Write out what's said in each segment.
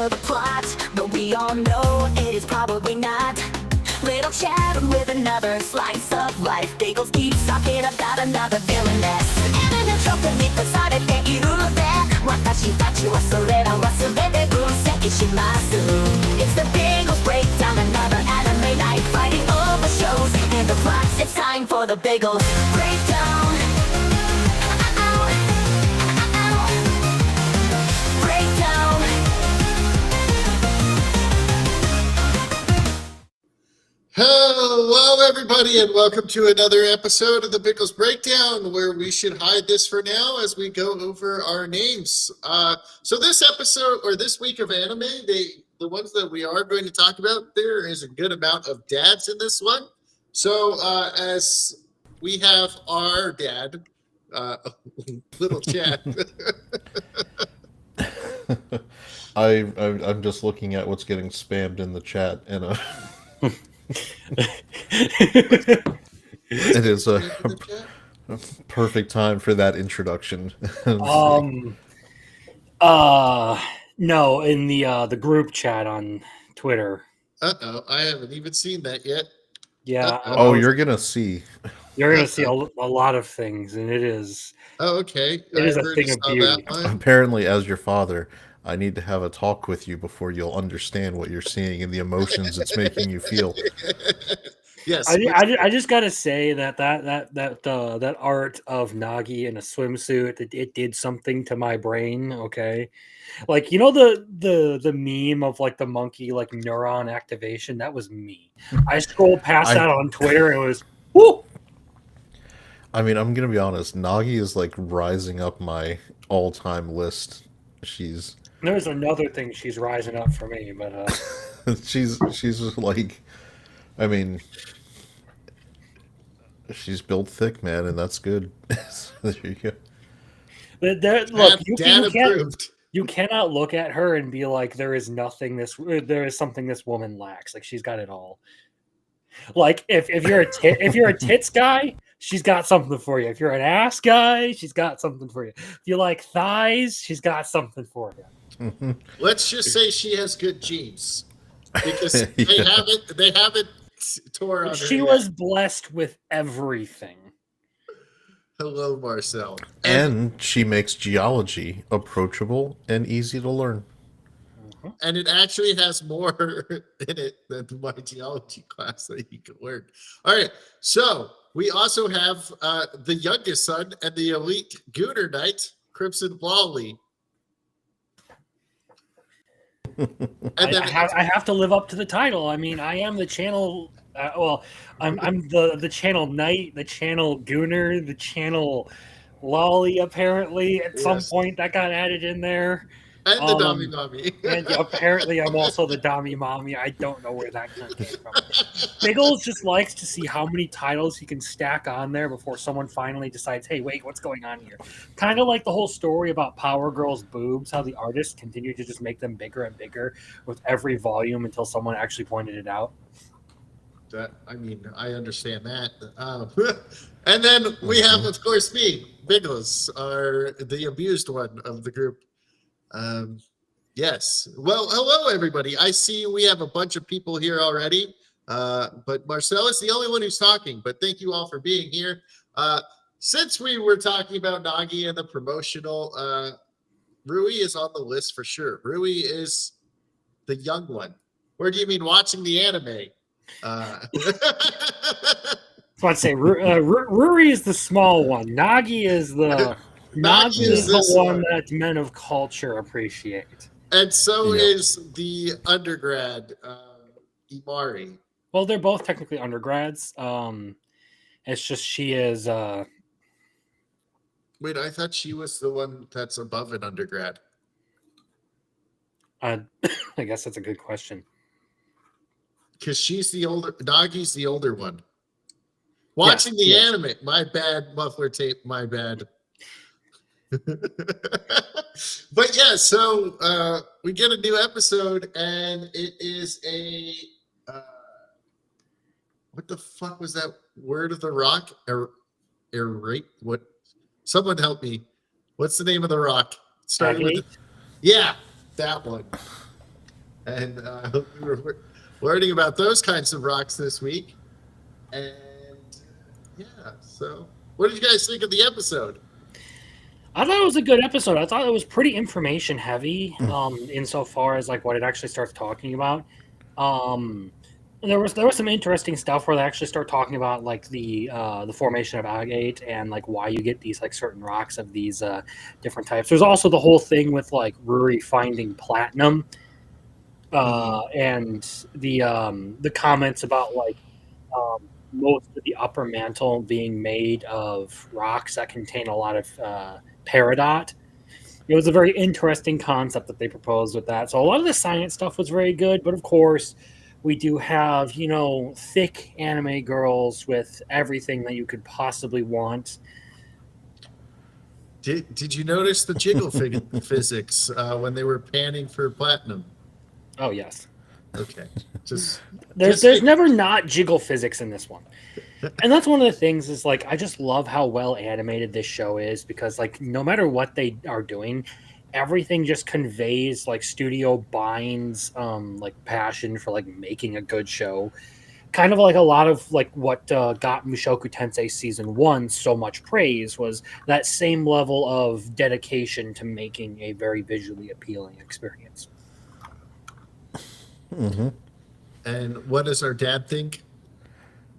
for the plot, but we all know it is probably not. Little chat with another slice of life. Biggles keeps talking about another villainess. And in a tropeに越されているので、私たちはそれらは全て分析します。It's the Biggles breakdown, another anime night, fighting over shows and the plots. It's time for the Biggles breakdown. Breakdown. Hello, everybody, and welcome to another episode of the Biggles Breakdown, where we should hide this for now as we go over our names. So this episode, or this week of anime, the ones that we are going to talk about, there is a good amount of dads in this one. So as we have our dad, little Chad. I'm just looking at what's getting spammed in the chat, and it is a perfect time for that introduction. No, in the group chat on Twitter. I haven't even seen that yet. Yeah. Oh, you're gonna see. You're gonna see a lot of things, and it is. Oh, okay. It is a thing of beauty. Apparently, as your father, I need to have a talk with you before you'll understand what you're seeing and the emotions it's making you feel. Yes. I just gotta say that art of Nagi in a swimsuit, it did something to my brain. Okay, like, you know, the meme of like the monkey like neuron activation. That was me. I scrolled past that on Twitter and it was whoo. I mean, I'm gonna be honest. Nagi is like rising up my all-time list. There's another thing she's rising up for me, but she's just like, I mean, she's built thick, man, and that's good. So there you go. Look, you cannot look at her and be like, there is something this woman lacks. Like, she's got it all. Like, if you're a tits guy, she's got something for you. If you're an ass guy, she's got something for you. If you like thighs, she's got something for you. Let's just say she has good genes, because they haven't tore on her. She was blessed with everything. Hello, Marcel. And she makes geology approachable and easy to learn. And it actually has more in it than my geology class that you can learn. All right, so we also have the youngest son and the elite Gooner Knight, Crimson Lolly. I have to live up to the title. I mean, I am the channel. I'm the channel Knight, the channel Gooner, the channel Lolly. Apparently, at some point that got added in there. And the Dami Mommy. And apparently I'm also the Dami Mommy. I don't know where that came from. Biggles just likes to see how many titles he can stack on there before someone finally decides, hey, wait, what's going on here? Kind of like the whole story about Power Girl's boobs, how the artists continue to just make them bigger and bigger with every volume until someone actually pointed it out. I understand that. And then we have, of course, me, Biggles, the abused one of the group. Yes. Well, hello, everybody. I see we have a bunch of people here already, but Marcel is the only one who's talking. But thank you all for being here. Since we were talking about Nagi and the promotional, Rui is on the list for sure. Rui is the young one. Or do you mean watching the anime? I was about to say, Ruri is the small one. Nagi is the one that men of culture appreciate. And so is the undergrad, Imari. Well, they're both technically undergrads. It's just she is... Wait, I thought she was the one that's above an undergrad. I guess that's a good question. Because she's the older... Nagi's the older one. Watching the anime. My bad, muffler tape. My bad. But yeah, so we get a new episode, and it is a what the fuck was that word of the rock? What? Someone help me. What's the name of the rock? Started with Agate? yeah, that one. And we were learning about those kinds of rocks this week. And yeah, so what did you guys think of the episode? I thought it was a good episode. I thought it was pretty information heavy, insofar as like what it actually starts talking about. Um, there was some interesting stuff where they actually start talking about like the formation of agate and like why you get these like certain rocks of these different types. There's also the whole thing with like Ruri finding platinum, and the comments about like most of the upper mantle being made of rocks that contain a lot of peridot. It was a very interesting concept that they proposed with that. So a lot of the science stuff was very good, but of course, we do have thick anime girls with everything that you could possibly want. Did you notice the jiggle physics when they were panning for platinum? Oh yes, Okay, just there's never not jiggle physics in this one. And that's one of the things is like I just love how well animated this show is, because like no matter what they are doing, everything just conveys like Studio Bind's like passion for like making a good show. Kind of like a lot of like what got Mushoku Tensei season 1 so much praise was that same level of dedication to making a very visually appealing experience. And what does our dad think?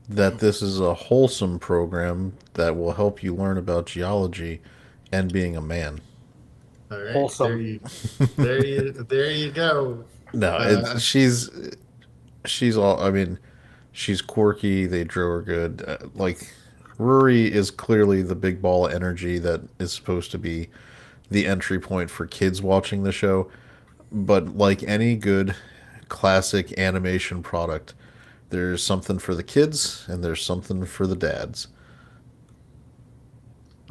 That this is a wholesome program that will help you learn about geology and being a man. All right, Wholesome. there you go. No, she's all. I mean, she's quirky. They drew her good. Like Ruri is clearly the big ball of energy that is supposed to be the entry point for kids watching the show. But like any good classic animation product, there's something for the kids and there's something for the dads.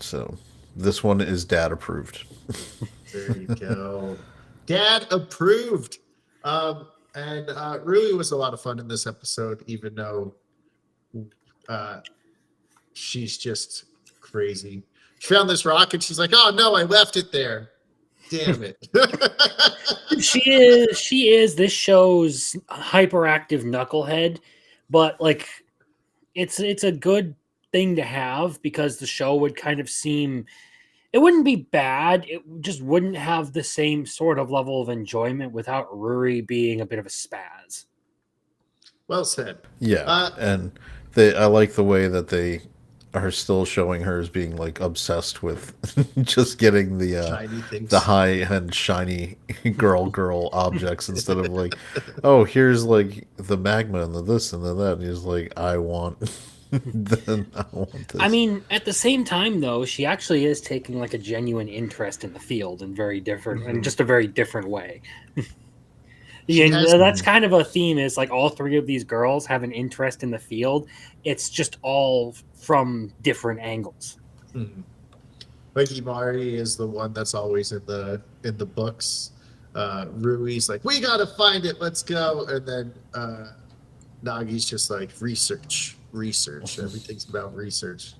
So this one is dad approved. There you go. Dad approved. And really was a lot of fun in this episode, even though she's just crazy. She found this rock and she's like, "Oh no, I left it there. Damn it." She is this show's hyperactive knucklehead, but like it's a good thing to have, because the show would kind of seem, it wouldn't be bad, it just wouldn't have the same sort of level of enjoyment without Ruri being a bit of a spaz. Well said. Yeah, and I like the way that they are still showing her as being like obsessed with just getting Shiny things. the high end shiny girl objects instead of like, oh, here's like the magma and the this and the that. And he's like, I want I want this. I mean, at the same time though, she actually is taking like a genuine interest in the field in very different, in just a very different way. That's kind of a theme, is like all three of these girls have an interest in the field. It's just all from different angles. Like Imari is the one that's always in the books. Rui's like, "We gotta find it, let's go," and then Nagi's just like, research. Everything's about research.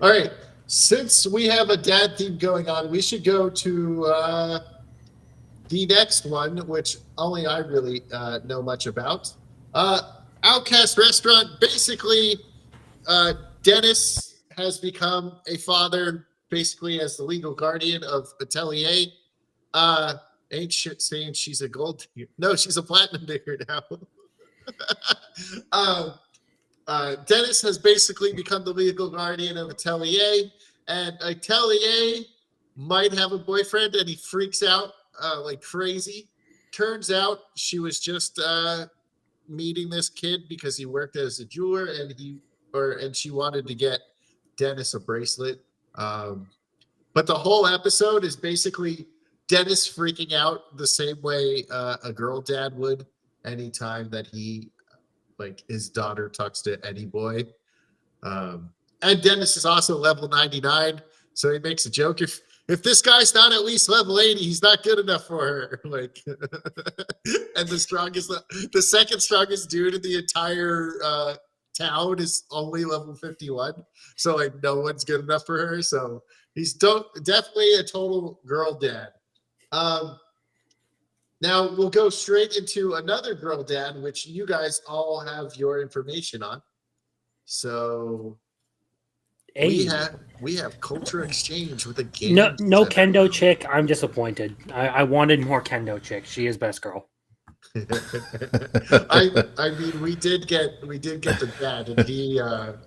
All right, since we have a dad theme going on, we should go to the next one, which only I really know much about. Outcast Restaurant. Basically, Dennis has become a father, basically as the legal guardian of Atelier. Ain't shit saying she's a gold digger. No, she's a platinum digger now. Dennis has basically become the legal guardian of Atelier, and Atelier might have a boyfriend, and he freaks out like crazy. Turns out she was just meeting this kid because he worked as a jeweler, and she wanted to get Dennis a bracelet. But the whole episode is basically Dennis freaking out the same way a girl dad would anytime that his daughter talks to any boy. And Dennis is also level 99, so he makes a joke. If this guy's not at least level 80, he's not good enough for her. Like, and the second strongest dude in the entire town is only level 51. So like, no one's good enough for her. So he's definitely a total girl dad. Now we'll go straight into another girl dad, which you guys all have your information on. So we Hey, have culture exchange with a no, game no center. kendo chick. I'm disappointed. I wanted more kendo chick. She is best girl. I mean we did get the dad, and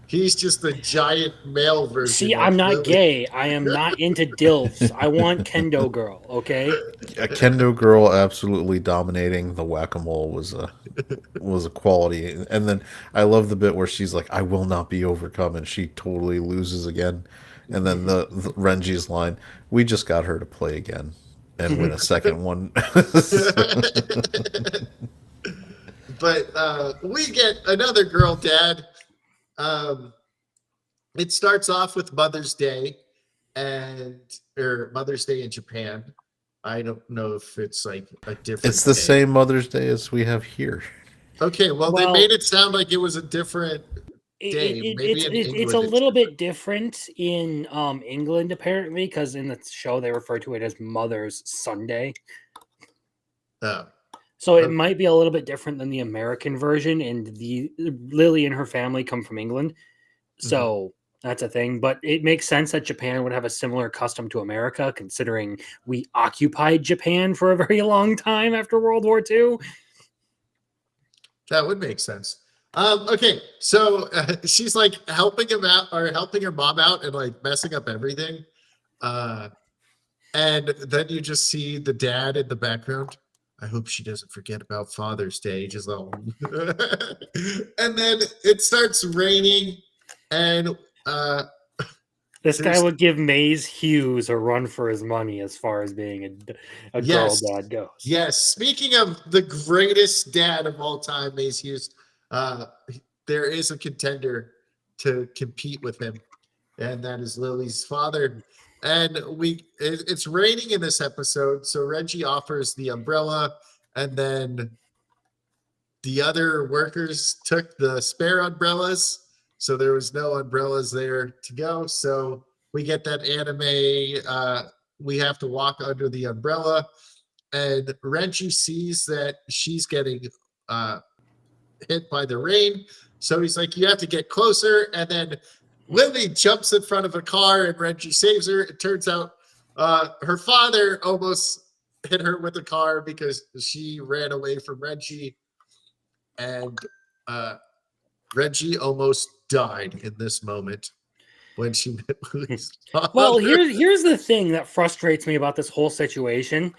he's just the giant male version See, of I'm not Lily. gay. I am not into dilfs. I want kendo girl. Okay. A kendo girl absolutely dominating the whack-a-mole was a quality. And then I love the bit where she's like, "I will not be overcome," and she totally loses again. And then the Renji's line, "We just got her to play again and win a second one." But we get another girl dad. Um, it starts off with Mother's Day and or Mother's Day in Japan. I don't know if it's like a different It's the day. same Mother's Day as we have here. Okay, well, they Well, made it sound like it was a different day. Maybe in it's a England it's little bit different. different in England apparently, because in the show they refer to it as Mother's Sunday. Oh, So it okay. might be a little bit different than the American version, and the Lily and her family come from England. So that's a thing, but it makes sense that Japan would have a similar custom to America, considering we occupied Japan for a very long time after World War II. That would make sense. Okay, so she's like helping him out or helping her mom out and like messing up everything. Uh, and then you just see the dad in the background. I hope she doesn't forget about Father's Day. Just like, and then it starts raining, and This guy there's would give Maze Hughes a run for his money as far as being a girl yes, dad goes. yes. Speaking of the greatest dad of all time, Mace Hughes, uh, there is a contender to compete with him, and that is Lily's father. And it's raining in this episode, so Reggie offers the umbrella, and then the other workers took the spare umbrellas, so there was no umbrellas there to go. So we get that anime. We have to walk under the umbrella, and Reggie sees that she's getting uh, hit by the rain. So he's like, "You have to get closer." And then Lily jumps in front of a car, and Reggie saves her. It turns out her father almost hit her with a car because she ran away from Reggie, and uh, Reggie almost died in this moment when she met Lily's father. Well, here's the thing that frustrates me about this whole situation.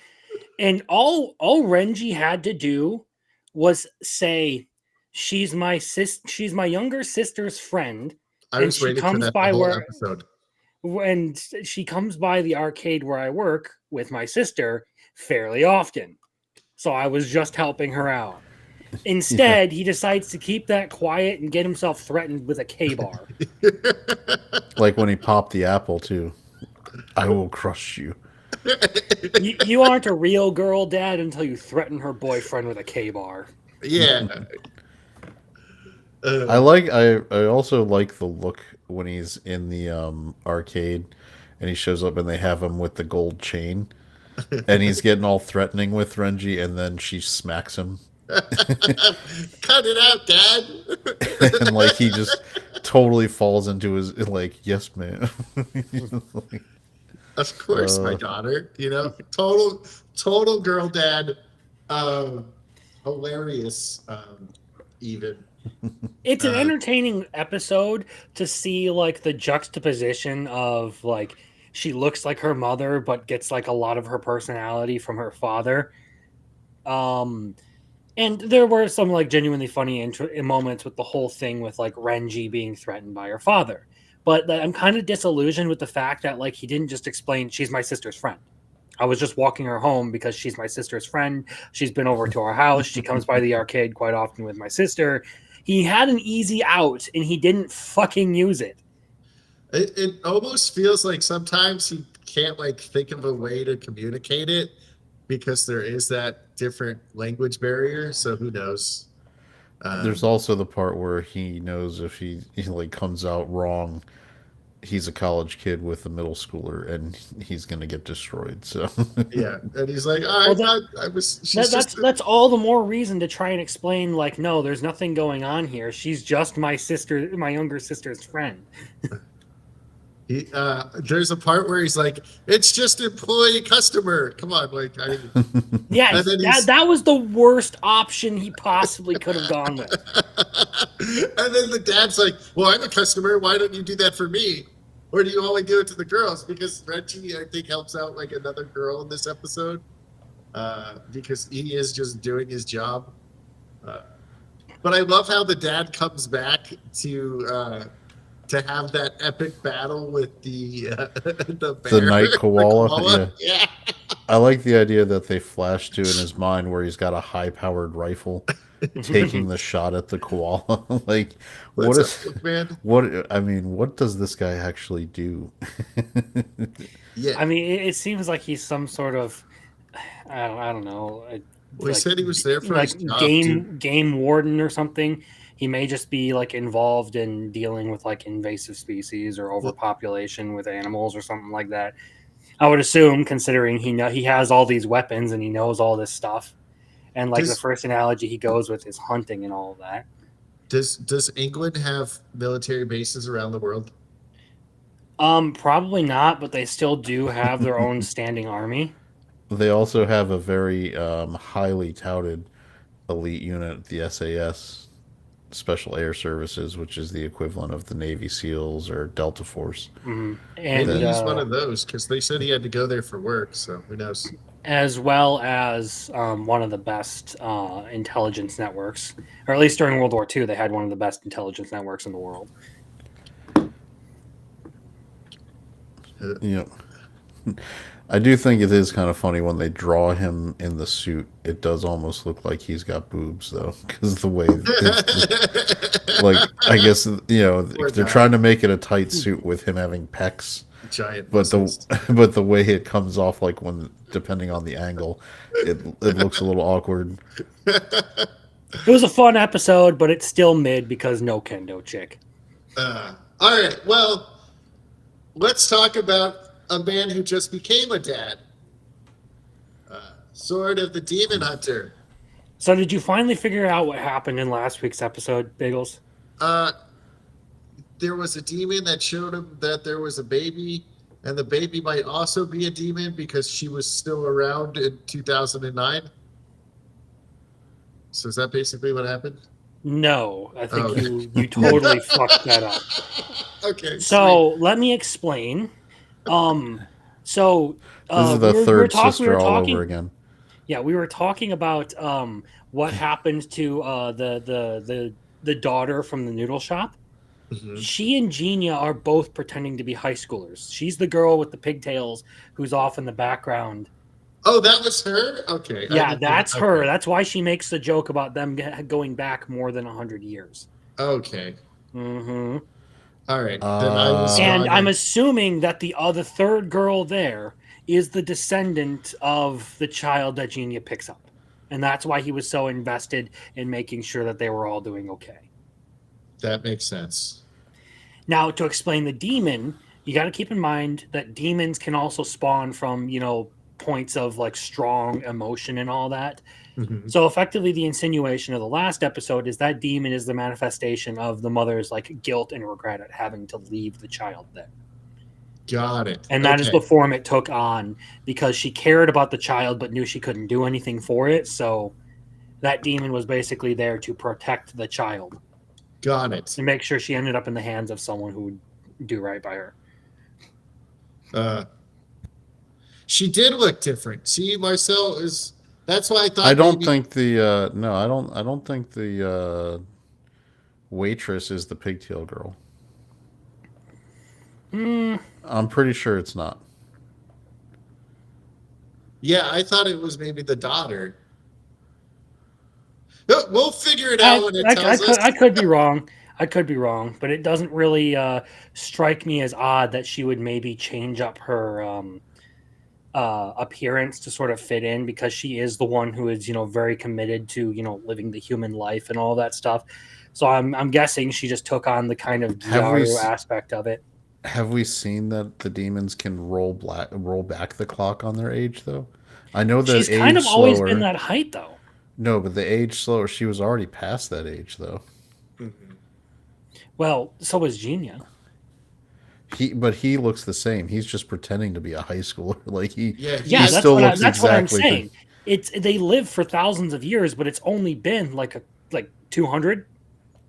And all Renji had to do was say, she's my younger sister's friend, I and was she waiting for comes that the by whole episode. she comes by the arcade where I work with my sister fairly often. So I was just helping her out. Instead, he decides to keep that quiet and get himself threatened with a K-bar. Like when he popped the apple too. "I will crush you." You aren't a real girl dad until you threaten her boyfriend with a K-bar. Yeah. I also like the look when he's in the arcade and he shows up and they have him with the gold chain and he's getting all threatening with Renji and then she smacks him Cut it out, Dad. and like he just totally falls into his like, "Yes, man." Of course, my daughter. Total girl dad. Um, Hilarious. Even. It's an Uh, entertaining episode to see like the juxtaposition of like she looks like her mother but gets like a lot of her personality from her father. Um and there were some like genuinely funny moments with the whole thing with like Renji being threatened by her father. But I'm kind of disillusioned with the fact that like he didn't just explain she's my sister's friend. I was just walking her home because she's my sister's friend. She's been over to our house. She comes by the arcade quite often with my sister. He had an easy out and he didn't fucking use it. it almost feels like sometimes he can't like think of a way to communicate it because there is that different language barrier. So who knows? There's also the part where he knows if he like comes out wrong he's a college kid with a middle schooler, and he's going to get destroyed. So Yeah, and he's like, Well, I was. She's just. that's all the more reason to try and explain. Like, no, there's nothing going on here. She's just my sister, my younger sister's friend. There's a part where he's like, "It's just employee customer." Come on, like, Yeah, And then that was the worst option he possibly could have gone with. and then the dad's like, "Well, I'm a customer. Why don't you do that for me? Or do you only do it to the girls?" Because Reggie, I think, helps out like another girl in this episode, because he is just doing his job. But I love how the dad comes back to have that epic battle with the bear. the night koala, koala. yeah. I like the idea that they flash to in his mind where he's got a high-powered rifle taking the shot at the koala. Like, What's what up, is man? what? I mean, what does this guy actually do? Yeah. I mean, it seems like he's some sort of, I don't know, Well, he said he was there for like his job, dude. game warden or something. He may just be like involved in dealing with like invasive species or overpopulation with animals or something like that. I would assume, considering he has all these weapons and he knows all this stuff, and like the first analogy he goes with is hunting and all of that. Does England have military bases around the world? Probably not, but they still do have their own standing army. They also have a very highly touted elite unit, the SAS, Special Air Services, which is the equivalent of the Navy SEALs or Delta Force. Mm-hmm. Maybe And he's one of those because they said he had to go there for work. So who knows? as well as one of the best intelligence networks, or at least during World War II, they had one of the best intelligence networks in the world. You know, I do think it is kind of funny when they draw him in the suit. It does almost look like he's got boobs, though, because the way, like, I guess they're trying to make it a tight suit with him having pecs, Giant but muscles. the way it comes off, like when depending on the angle, it looks a little awkward. It was a fun episode, but it's still mid because no kendo chick. All right. Well, let's talk about a man who just became a dad. Sword of the Demon Hunter. So did you finally figure out what happened in last week's episode, Biggles? There was a demon that showed him that there was a baby, and the baby might also be a demon because she was still around in 2009. So is that basically what happened? No, I think Okay. you totally fucked that up. Okay. So let me explain. So This is the third sister all over again. Yeah, we were talking about what happened to the daughter from the noodle shop. Mhm. She and Genia are both pretending to be high schoolers. She's the girl with the pigtails who's off in the background. Oh, that was her? Okay. Yeah, that's her. Okay. That's why she makes the joke about them going back more than 100 years. Okay. Mm-hmm. All right. Then I was And wrong. I'm assuming that the third girl there is the descendant of the child that Genia picks up. And that's why he was so invested in making sure that they were all doing okay. That makes sense. Now, to explain the demon, you got to keep in mind that demons can also spawn from, points of like strong emotion and all that. Mhm. So effectively the insinuation of the last episode is that demon is the manifestation of the mother's like guilt and regret at having to leave the child there. Got it. And that is Okay. the form it took on because she cared about the child but knew she couldn't do anything for it. So that demon was basically there to protect the child Got it. and make sure she ended up in the hands of someone who would do right by her. She did look different. See, Marcel is. That's why I thought. I don't maybe- think the no, I don't think the waitress is the pigtail girl. I'm pretty sure it's not. Yeah, I thought it was maybe the daughter. We'll figure it out when it tells us. I could be wrong. I could be wrong, but it doesn't really strike me as odd that she would maybe change up her appearance to sort of fit in because she is the one who is, very committed to, living the human life and all that stuff. So I'm guessing she just took on the kind of Gyaru aspect of it. Have we seen that the demons can roll back the clock on their age though? I know that She's kind age of always been slower. that height, though. No, but the age slower. She was already past that age though. Mhm. Well, so is Genia. But he looks the same. He's just pretending to be a high schooler. Like Yeah, he he Yeah, is. still looks that's what I'm exactly. saying. It's they live for thousands of years, but it's only been like 200.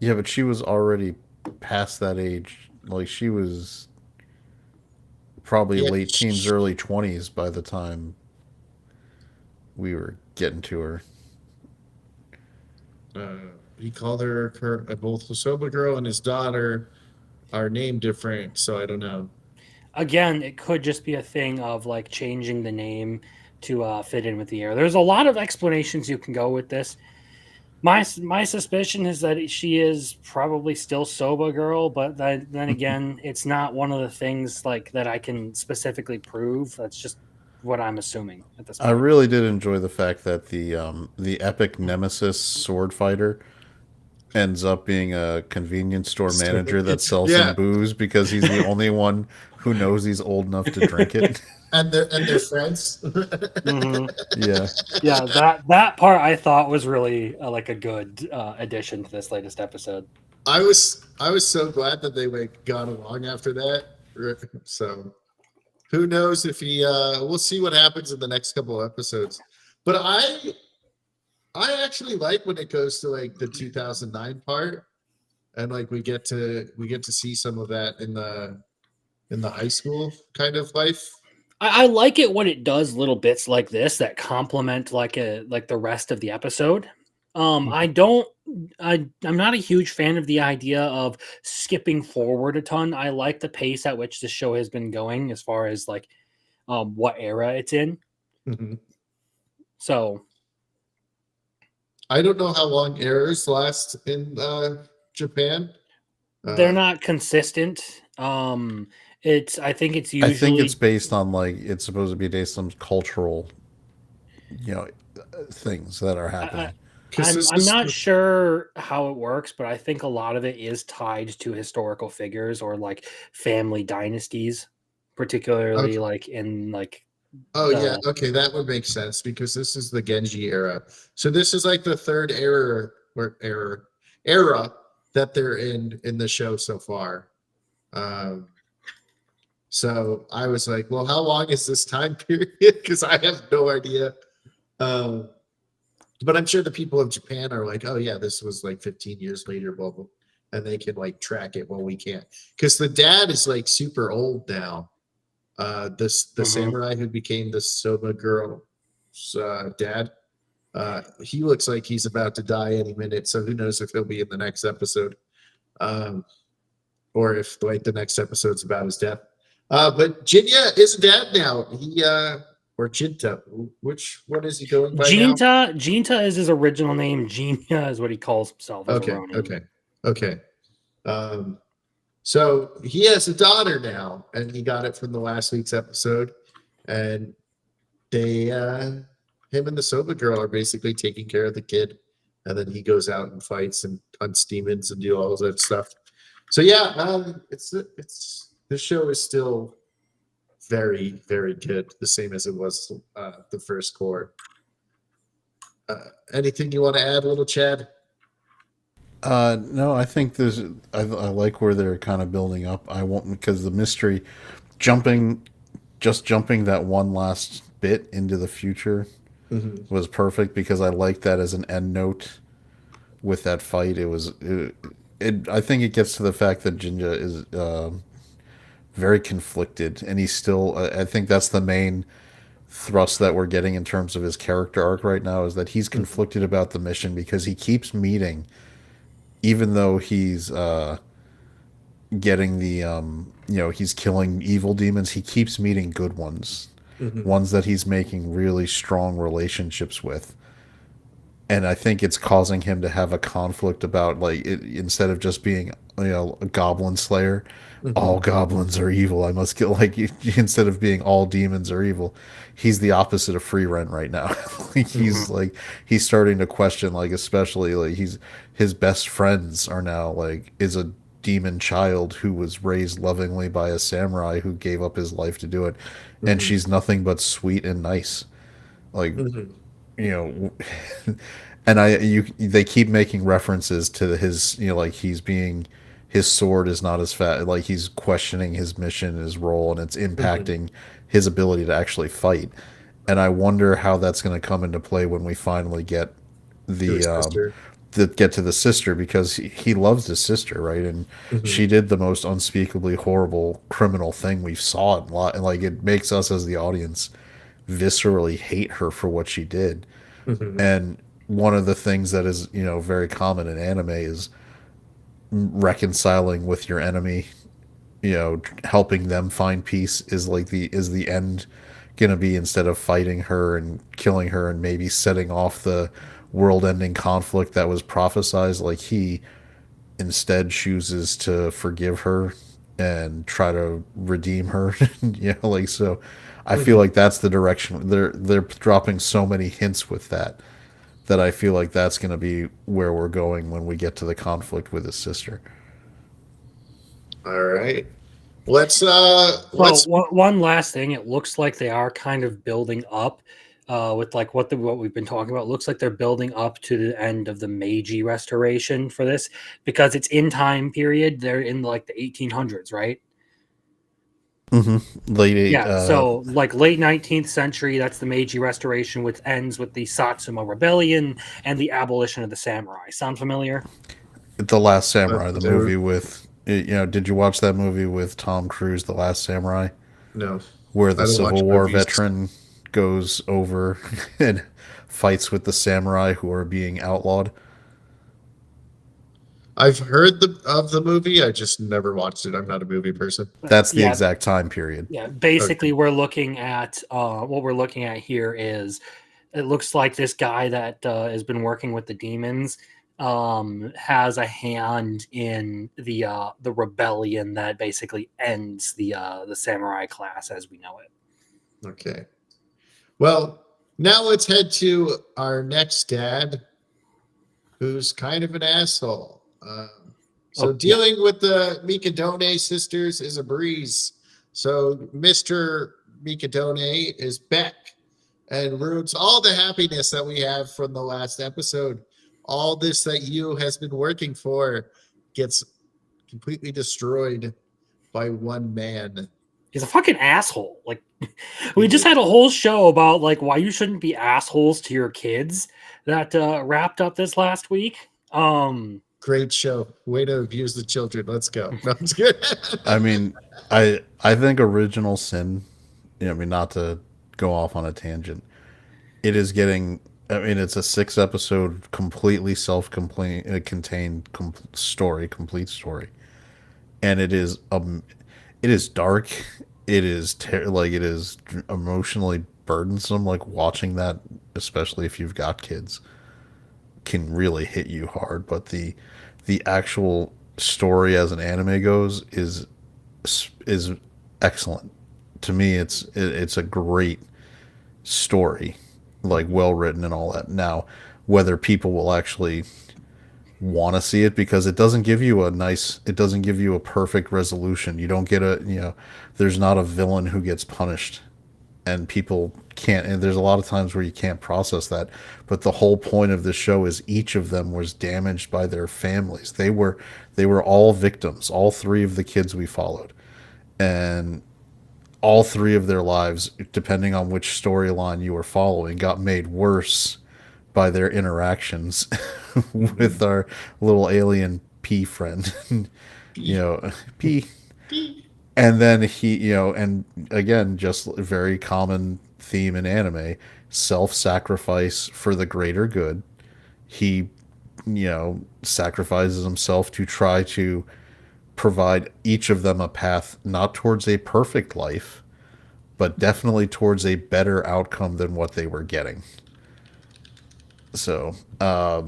Yeah, but she was already past that age. Like she was probably Yeah, late teens, early 20s by the time we were getting to her. uh, he called her both the sober girl and his daughter are named different, so I don't know. Again, it could just be a thing of like changing the name to fit in with the era. There's a lot of explanations you can go with this. My suspicion is that she is probably still Soba Girl, but then again, it's not one of the things like that I can specifically prove. That's just what I'm assuming at this I point. really did enjoy the fact that the epic nemesis sword fighter ends up being a convenience store So, manager that sells him yeah, booze because he's the only one who knows he's old enough to drink it. and their friends. Hmm. Yeah. Yeah, that part I thought was really like a good addition to this latest episode. I was so glad that they like got along after that. So who knows if he we'll see what happens in the next couple of episodes. But I actually like when it goes to like the 2009 part and like we get to see some of that in the high school kind of life. I like it when it does little bits like this that complement like the rest of the episode. I don't. I'm not a huge fan of the idea of skipping forward a ton. I like the pace at which the show has been going as far as like what era it's in. Mhm. So I don't know how long errors last in Japan. they're Uh, not consistent. It's I think it's I think it's usually based on like it's supposed to be based on cultural, you know, things that are I, happening. because this I'm is not sure how it works, but I think a lot of it is tied to historical figures or like family dynasties, particularly okay. like in like Oh yeah, the okay, that would make sense because this is the Genji era. So this is like the third era that they're in the show so far. Um, so I was like, well, how long is this time period? Because I have no idea. Um, but I'm sure the people of Japan are like, oh yeah, this was like 15 years later, blah blah, and they can like track it. Well, we can't because the dad is like super old now. The Mhm. samurai who became the Soba girl's dad. He looks like he's about to die any minute, so who knows if he'll be in the next episode, um, or if like the next episode's about his death. But Jinya is a dad now. He or Jinta, which one is he going by now? Jinta is his original name. Jinya is what he calls himself as a Okay, Ronin. okay. Um, so he has a daughter now, and he got it from the last week's episode, and they him and the soba girl are basically taking care of the kid, and then he goes out and fights and hunts demons and do all of that stuff. So yeah, it's the show is still very very good, the same as it was the first core. Anything you want to add, little Chad? No, I think this. I like where they're kind of building up. I won't because the mystery, jumping, just jumping that one last bit into the future Mm-hmm. was perfect because I like that as an end note with that fight. I think it gets to the fact that Jinja is very conflicted, and he's still. I think that's the main thrust that we're getting in terms of his character arc right now is that he's Mm-hmm. conflicted about the mission because he keeps meeting, even though he's getting he's killing evil demons. He keeps meeting good ones, Mm-hmm. ones that he's making really strong relationships with, and I think it's causing him to have a conflict about like instead of just being a goblin slayer, Mm-hmm. all goblins are evil. I must get like instead of being all demons are evil, he's the opposite of free rent right now. Mhm. He's starting to question like especially like his best friends are now like is a demon child who was raised lovingly by a samurai who gave up his life to do it, and Mhm. she's nothing but sweet and nice. Like, Mhm. you know, and they keep making references to his, like he's being, his sword is not as fat, like he's questioning his mission and his role, and it's Mhm. impacting his ability to actually fight. And I wonder how that's going to come into play when we finally get To the his sister. get to the sister, because he loves his sister, right? And Mhm. she did the most unspeakably horrible criminal thing we've saw it, and like it makes us as the audience viscerally hate her for what she did. Mhm. And one of the things that is, very common in anime is reconciling with your enemy, helping them find peace is like the end gonna be, instead of fighting her and killing her and maybe setting off the world ending conflict that was prophesized, like he instead chooses to forgive her and try to redeem her. Like, so I feel Mhm. like that's the direction they're dropping so many hints with that I feel like that's going to be where we're going when we get to the conflict with his sister. All right. So Let's one last thing, it looks like they are kind of building up with like what we've been talking about. It looks like they're building up to the end of the Meiji Restoration for this because it's in time period. They're in like the 1800s, right? Late eight, Yeah, so like late 19th century, that's the Meiji Restoration, which ends with the Satsuma Rebellion and the abolition of the samurai. Sound familiar? The Last Samurai, the do movie with, did you watch that movie with Tom Cruise, The Last Samurai, no. where I the don't watch Civil War movies. veteran goes over and fights with the samurai who are being outlawed? I've heard of the movie. I just never watched it. I'm not a movie person. That's the Yeah, exact time period. yeah. Okay. Basically, we're looking at what we're looking at here is it looks like this guy that has been working with the demons has a hand in the rebellion that basically ends the samurai class as we know it. Okay. Well, now let's head to our next dad, who's kind of an asshole. So Oh yeah, dealing with the Mikadone sisters is a breeze. So Mr. Mikadone is back and ruins all the happiness that we have from the last episode. All this that you has been working for gets completely destroyed by one man. he's a fucking asshole. Like we just had a whole show about like why you shouldn't be assholes to your kids that wrapped up this last week. Great show. Way to abuse the children. Let's go. No, it's good. I mean, I think Original Sin, I mean, not to go off on a tangent, it is getting, I mean, it's a 6 episode completely contained story, complete story. And it is dark. It is like it is emotionally burdensome. Like watching that, especially if you've got kids, can really hit you hard. But the actual story as an anime goes is excellent. To me, it's a great story, like well written and all that. Now, whether people will actually want to see it, because it doesn't give you a perfect resolution. You don't get there's not a villain who gets punished, and people can't, and there's a lot of times where you can't process that. But the whole point of the show is each of them was damaged by their families. They were all victims, all three of the kids we followed, and all three of their lives, depending on which storyline you were following, got made worse by their interactions with our little alien P friend. you know, P. And then and again, just a very common theme in anime, self sacrifice for the greater good. He, sacrifices himself to try to provide each of them a path, not towards a perfect life, but definitely towards a better outcome than what they were getting. So, That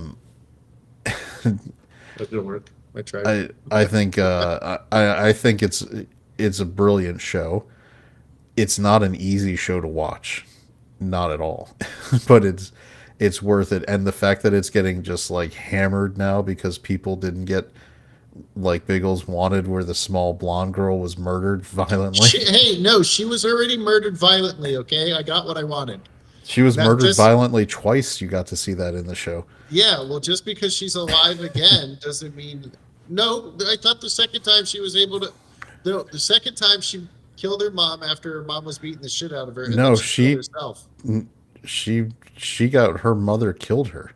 didn't work. I tried. I think I think it's a brilliant show. It's not an easy show to watch, not at all, but it's worth it. And the fact that it's getting just like hammered now because people didn't get like Biggles wanted, where the small blonde girl was murdered violently. Hey, no, she was already murdered violently. Okay, I got what I wanted. She was That murdered just violently twice. You got to see that in the show. Yeah, well, just because she's alive again doesn't mean. No, I thought the second time she was able to. The second time she killed her mom after her mom was beating the shit out of her, and then No, she killed herself. she she got her mother killed her.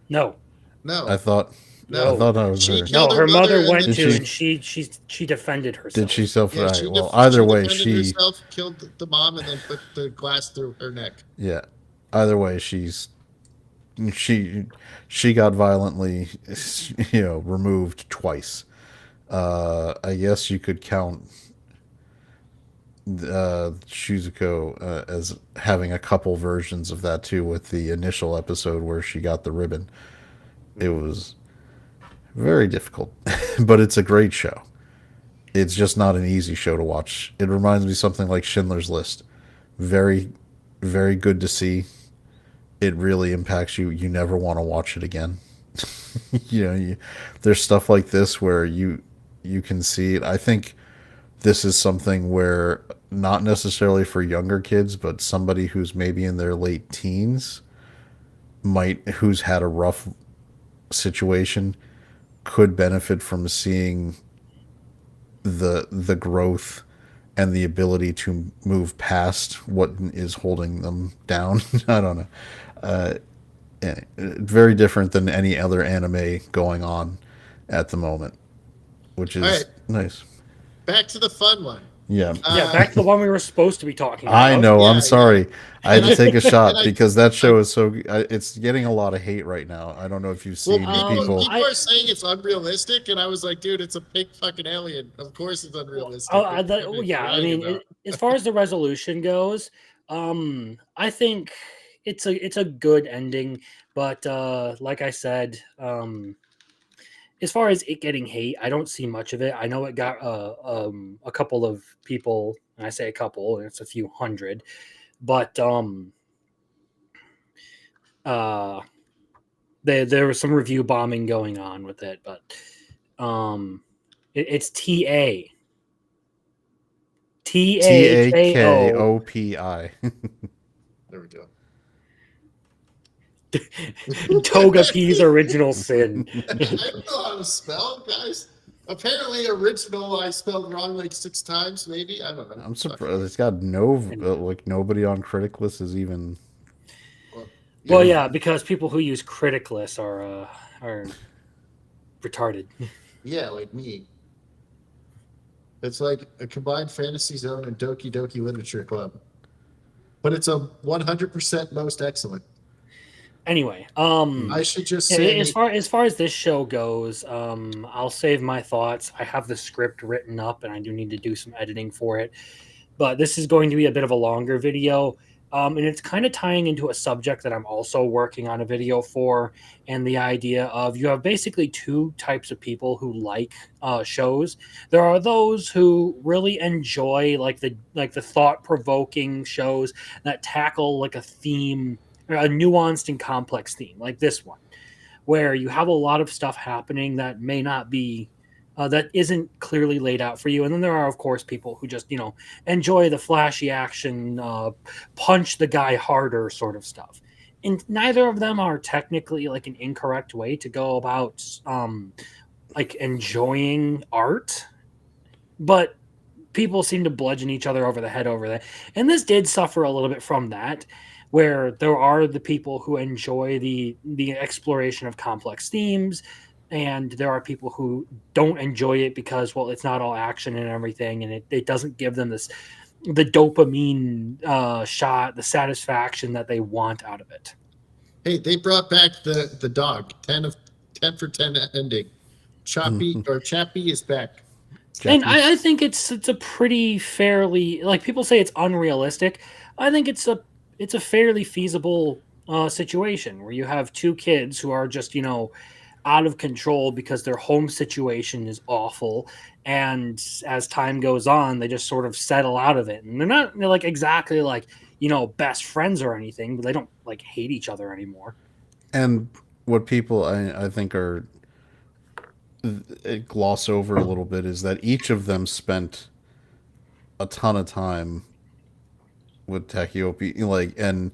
No, I No, thought I no, no, thought that was she her. killed no. her Her mother, mother and went then Did to, she? and she defended Did she herself. self? yeah, Right. Well, either she way, defended herself, killed the mom, and then put the glass through her neck. yeah. Either way, she she got violently, removed twice. I guess you could count Shizuko as having a couple versions of that too, with the initial episode where she got the ribbon. It was very difficult, but it's a great show. It's just not an easy show to watch. It reminds me of something like Schindler's List. Very, very good to see. It really impacts you. You never want to watch it again. There's stuff like this where you can see it. I think this is something where not necessarily for younger kids, but somebody who's maybe in their late teens who's had a rough situation could benefit from seeing the growth and the ability to move past what is holding them down. I don't know. Uh, Very different than any other anime going on at the moment, which All right, is nice. back to the fun one. Yeah. Yeah, Uh, back to the one we were supposed to be talking I about. know. I'm yeah, yeah, sorry. I had and to take a and shot because that show is so. It's getting a lot of hate right now. I don't know if you've well, seen people people. people are saying it's unrealistic, and I was like, dude, it's a big fucking alien. Of course, it's unrealistic. What the fuck are you Yeah, I crying mean, about? as far as the resolution goes, I think it's a good ending, but like I said, as far as it getting hate, I don't see much of it. I know it got a couple of people, and I say a couple, and it's a few hundred, but uh, there was some review bombing going on with it, but it's TAKO TAKOPI. There we go. Toga P's Original Sin. I don't know how to spell, guys. Apparently, original I spelled wrong like 6 times, maybe. I don't know. I'm surprised it's got no like nobody on critic list is even. Well, Well, yeah, because people who use criticless are retarded. yeah, like me. It's like a combined fantasy zone and Doki Doki Literature Club, but it's a 100% most excellent. Anyway, I should just say, as far as this show goes, I'll save my thoughts. I have the script written up, and I do need to do some editing for it. But this is going to be a bit of a longer video. And it's kind of tying into a subject that I'm also working on a video for, and the idea of you have basically two types of people who like shows. There are those who really enjoy like the thought provoking shows that tackle like a theme, a nuanced and complex theme, like this one, where you have a lot of stuff happening that may not be that isn't clearly laid out for you. And then there are, of course, people who just, enjoy the flashy action, punch the guy harder sort of stuff. And neither of them are technically like an incorrect way to go about like enjoying art. But people seem to bludgeon each other over the head over that. And this did suffer a little bit from that, where there are the people who enjoy the exploration of complex themes, and there are people who don't enjoy it because, well, it's not all action and everything, and it doesn't give them the dopamine shot, the satisfaction that they want out of it. hey, they brought back the dog 10 for 10 ending. Chappie is back. And I think it's a pretty fairly, like, people say it's unrealistic. I think it's a fairly feasible situation where you have two kids who are just out of control because their home situation is awful, and as time goes on they just sort of settle out of it, and they're like exactly like best friends or anything, but they don't like hate each other anymore. And what people I think are gloss over a little bit is that each of them spent a ton of time with Takiopi, like, and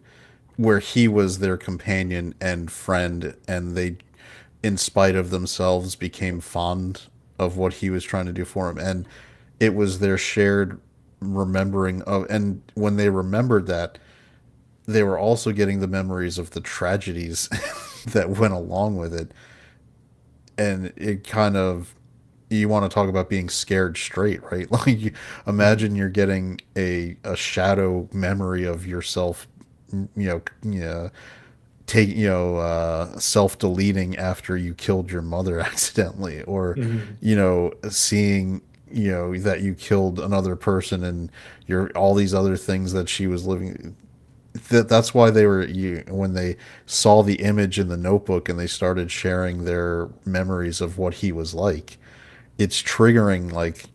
where he was their companion and friend, and they, in spite of themselves, became fond of what he was trying to do for him, and it was their shared remembering of, and when they remembered that, they were also getting the memories of the tragedies that went along with it, and it kind of, you want to talk about being scared straight, right? Like, imagine you're getting a shadow memory of yourself, take self deleting after you killed your mother accidentally, or Mhm. seeing that you killed another person, and your all these other things that she was living. That's why they were, when they saw the image in the notebook and they started sharing their memories of what he was like, it's triggering like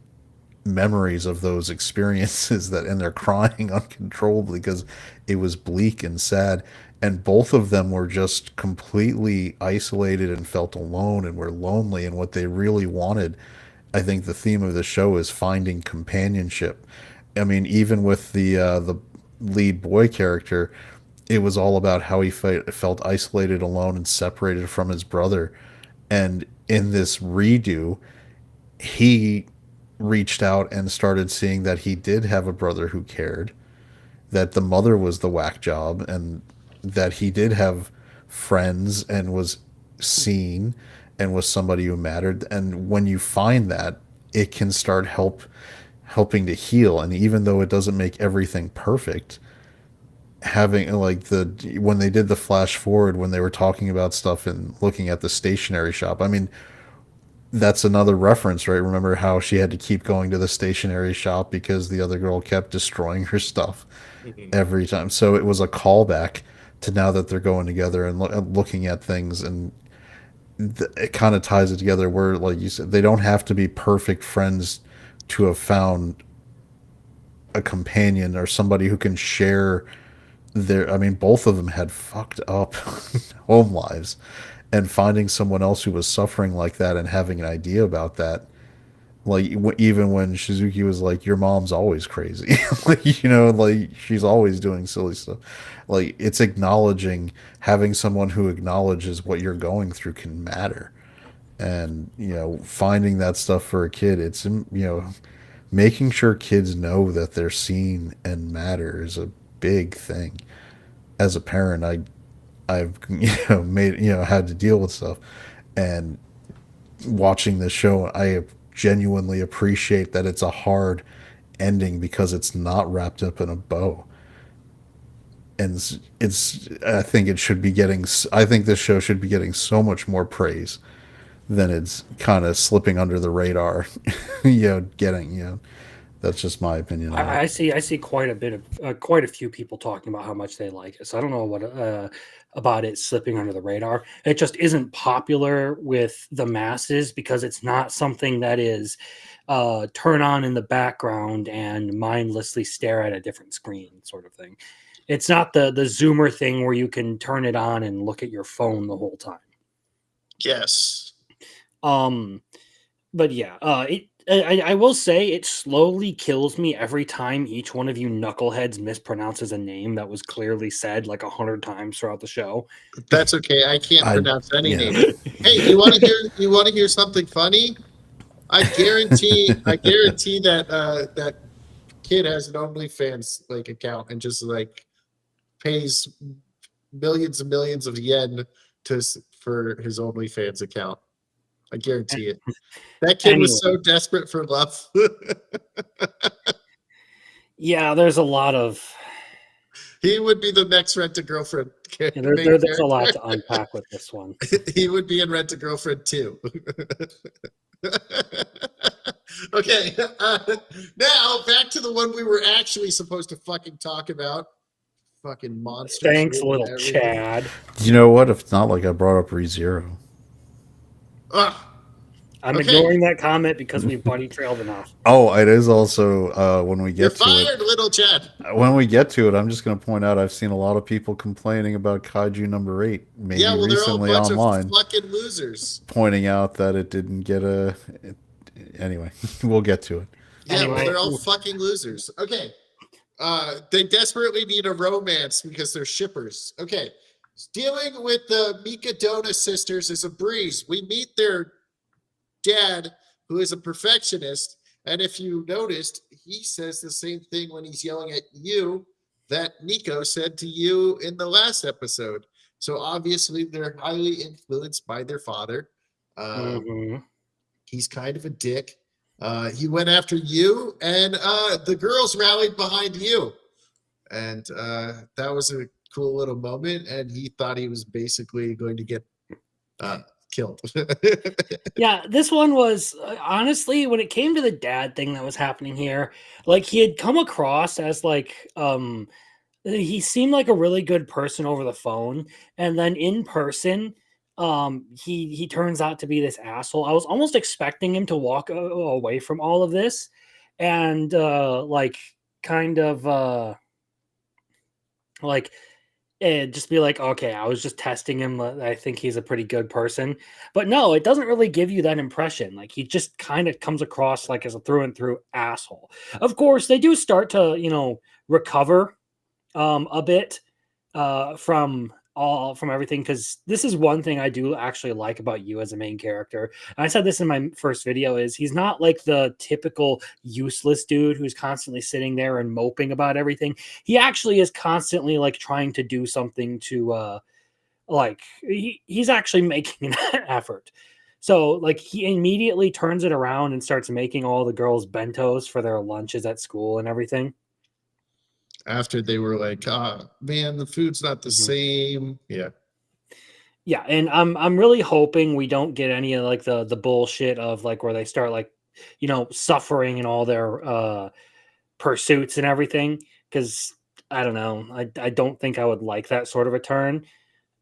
memories of those experiences, that, and they're crying uncontrollably because it was bleak and sad, and both of them were just completely isolated and felt alone and were lonely, and what they really wanted, I think the theme of the show is finding companionship. I mean, even with the lead boy character, it was all about how he felt isolated, alone, and separated from his brother. And in this redo, he reached out and started seeing that he did have a brother who cared, that the mother was the whack job, and that he did have friends and was seen and was somebody who mattered. And when you find that, it can start helping to heal. And even though it doesn't make everything perfect, having like when they did the flash forward, when they were talking about stuff and looking at the stationery shop, I mean, that's another reference, right? Remember how she had to keep going to the stationery shop because the other girl kept destroying her stuff Mhm. every time. So it was a callback to now that they're going together and looking at things, and it kind of ties it together. Where, like you said, they don't have to be perfect friends to have found a companion or somebody who can share their. I mean, both of them had fucked up home lives, and finding someone else who was suffering like that and having an idea about that, like, even when Shizuki was like, your mom's always crazy, like, like, she's always doing silly stuff, like, it's acknowledging, having someone who acknowledges what you're going through can matter. And finding that stuff for a kid, it's making sure kids know that they're seen and matter is a big thing. As a parent, I've made, had to deal with stuff, and watching this show, I genuinely appreciate that it's a hard ending because it's not wrapped up in a bow. And I think it should be getting, I think this show should be getting so much more praise than it's kind of slipping under the radar, getting, that's just my opinion on it. I see quite a bit of quite a few people talking about how much they like it. So I don't know what about it slipping under the radar. It just isn't popular with the masses because it's not something that is turn on in the background and mindlessly stare at a different screen sort of thing. It's not the Zoomer thing where you can turn it on and look at your phone the whole time. Yes. Um, but yeah, I will say it slowly kills me every time each one of you knuckleheads mispronounces a name that was clearly said like 100 times throughout the show. That's okay. I can't I pronounce any Yeah. names. Hey, you want to hear something funny? I guarantee that kid has an OnlyFans like account and just like pays millions and millions of yen for his OnlyFans account. I guarantee it. That kid was Anyway, so desperate for love. yeah, there's a lot of He would be the next Rent a Girlfriend main there's a lot character. to unpack with this one. He would be in Rent a Girlfriend too. Okay, now back to the one we were actually supposed to fucking talk about. Fucking monsters Thanks, ruining little everything. Chad. You know what? If it's not like I brought up ReZero. Ugh. I'm Okay. ignoring that comment because we've bunny trailed enough. Oh, it is also when we You're get to fired, little Chad. it. When we get to it, I'm just going to point out I've seen a lot of people complaining about Kaiju number 8, maybe Yeah, well, they're all a recently bunch of online, fucking losers. pointing out that it didn't get a. Anyway, we'll get to it. Yeah, well, Anyway. they're all fucking losers. Okay. They desperately need a romance because they're shippers. Okay. Dealing with the Mikadona sisters is a breeze. We meet their dad, who is a perfectionist. And if you noticed, he says the same thing when he's yelling at you that Nico said to you in the last episode. So obviously, they're highly influenced by their father. Mhm. He's kind of a dick. He went after you, and the girls rallied behind you. And that was a cool little moment. And he thought he was basically going to get killed. Yeah, this one was honestly, when it came to the dad thing that was happening here, like he had come across as like he seemed like a really good person over the phone, and then in person he turns out to be this asshole. I was almost expecting him to walk away from all of this and like kind of like and just be like, okay, I was just testing him. I think he's a pretty good person. But no, it doesn't really give you that impression. Like he just kind of comes across like as a through and through asshole. Of course, they do start to, recover a bit from everything, because this is one thing I do actually like about you as a main character. And I said this in my first video, is he's not like the typical useless dude who's constantly sitting there and moping about everything. He actually is constantly like trying to do something to he's actually making an effort. So like he immediately turns it around and starts making all the girls bentos for their lunches at school and everything. After they were like, man, the food's not the same. Yeah. Yeah, and I'm really hoping we don't get any of like the bullshit of like where they start like, suffering in all their pursuits and everything, because I don't know. I don't think I would like that sort of a turn.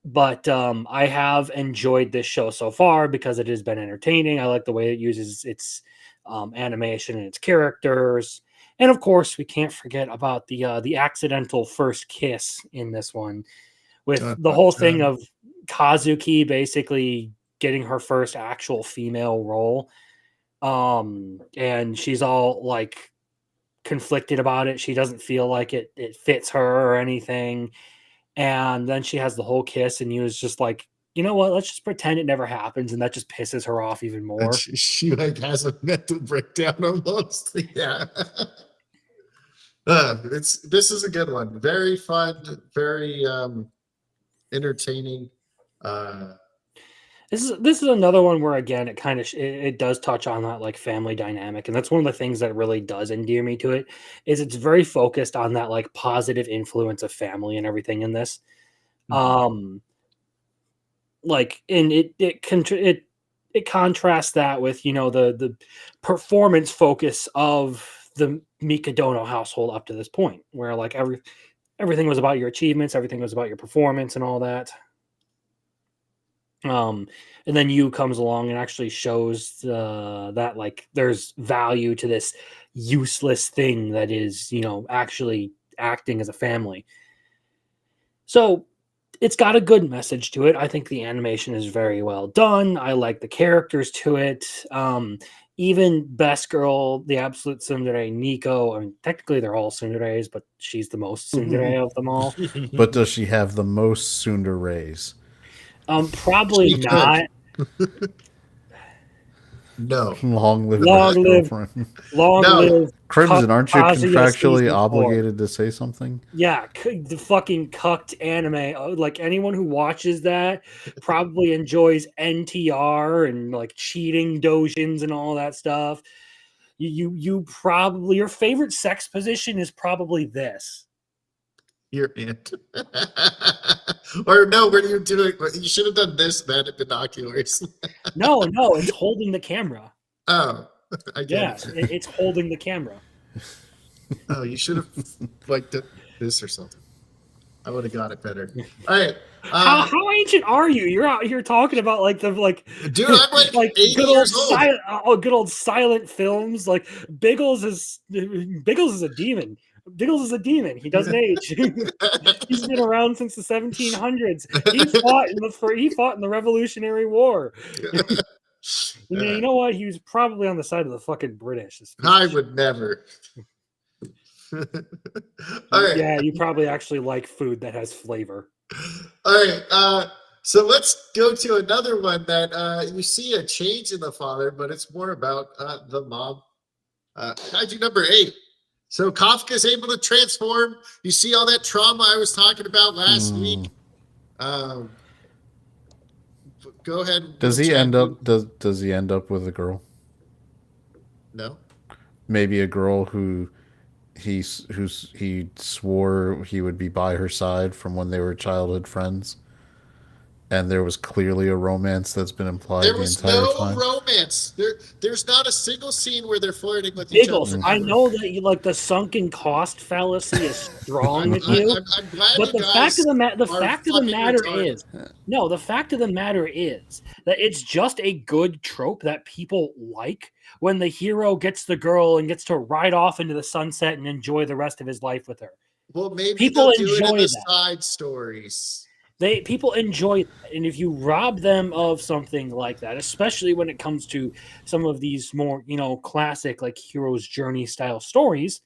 But I have enjoyed this show so far because it has been entertaining. I like the way it uses its animation and its characters. And of course, we can't forget about the accidental first kiss in this one, with the whole thing of Kazuki basically getting her first actual female role. And she's all like conflicted about it. She doesn't feel like it fits her or anything. And then she has the whole kiss, and he was just like, you know what? Let's just pretend it never happens, and that just pisses her off even And more. she like has a mental breakdown almost. Yeah. This is a good one. Very fun, very entertaining. This is another one where again it kind of it does touch on that like family dynamic, and that's one of the things that really does endear me to it. Is it's very focused on that like positive influence of family and everything in this. Like, and it contrasts that with the performance focus of the Mikadono household up to this point, where like everything was about your achievements, everything was about your performance and all that. And then you comes along and actually shows that like there's value to this useless thing that is actually acting as a family. So it's got a good message to it. I think the animation is very well done. I like the characters to it. Even best girl, the absolute tsundere, Nico. I mean, technically they're all tsunderes, but she's the most tsundere of them all. But does she have the most tsunderes? Probably She not. No. Long live Long that live- girlfriend. Long No. live Crimson, aren't you Kazuya contractually season 4. obligated to say something? Yeah, the fucking cucked anime. Like anyone who watches that probably enjoys NTR and like cheating dojins and all that stuff. You probably, your favorite sex position is probably this. Your aunt. Or no, what are you doing? You should have done this, then binoculars. No, it's holding the camera. Oh, I get Yeah, it. it's holding the camera. Oh, you should have like done this or something. I would have got it better. All right. How ancient are you? You're out here talking about like the Dude, I'm like, like 80 good old years old. good old silent films. Like Biggles is a demon. Biggles is a demon. He doesn't age. He's been around since the 1700s. He fought in the Revolutionary War. You know what? He was probably on the side of the fucking British. I would never. All right. Yeah, you probably actually like food that has flavor. All right. So let's go to another one that you see a change in the father, but it's more about the mom. Kaiju number 8. So Kafka's able to transform. You see all that trauma I was talking about last week. Go ahead. Does he end up? Does he end up with a girl? No. Maybe a girl who he swore he would be by her side from when they were childhood friends, and there was clearly a romance that's been implied There the was entire no time. romance. There's not a single scene where they're flirting with each Biggles, other. I know that you like the sunken cost fallacy is strong with you. I'm glad But you the guys fact of the matter retarded. is, no, the fact of the matter is that it's just a good trope that people like when the hero gets the girl and gets to ride off into the sunset and enjoy the rest of his life with her. Well, maybe People they'll do it in enjoy the that. side stories. People enjoy that. And if you rob them of something like that, especially when it comes to some of these more, classic like hero's journey style stories,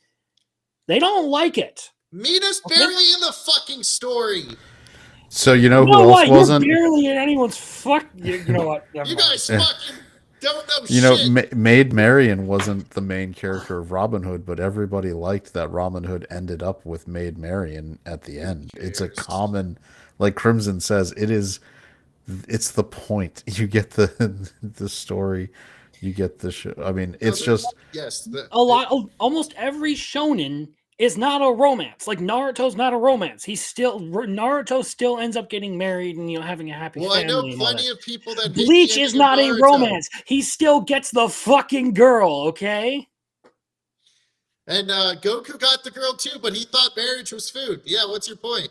they don't like it. Mina's barely in the fucking story. So you know who else wasn't? You're barely in anyone's fuck. You know what? You guys fucking don't know You know, shit. Maid Marian wasn't the main character of Robin Hood, but everybody liked that Robin Hood ended up with Maid Marian at the end. It's a common, like Crimson says, it's the point. You get the story, you get the show. I mean, it's just almost every shonen is not a romance. Like Naruto's not a romance. Naruto still ends up getting married and having a happy family. I know plenty of people that hate Bleach the is ending of not a Naruto. romance. He still gets the fucking girl, okay? And Goku got the girl too, but he thought marriage was food. Yeah, what's your point?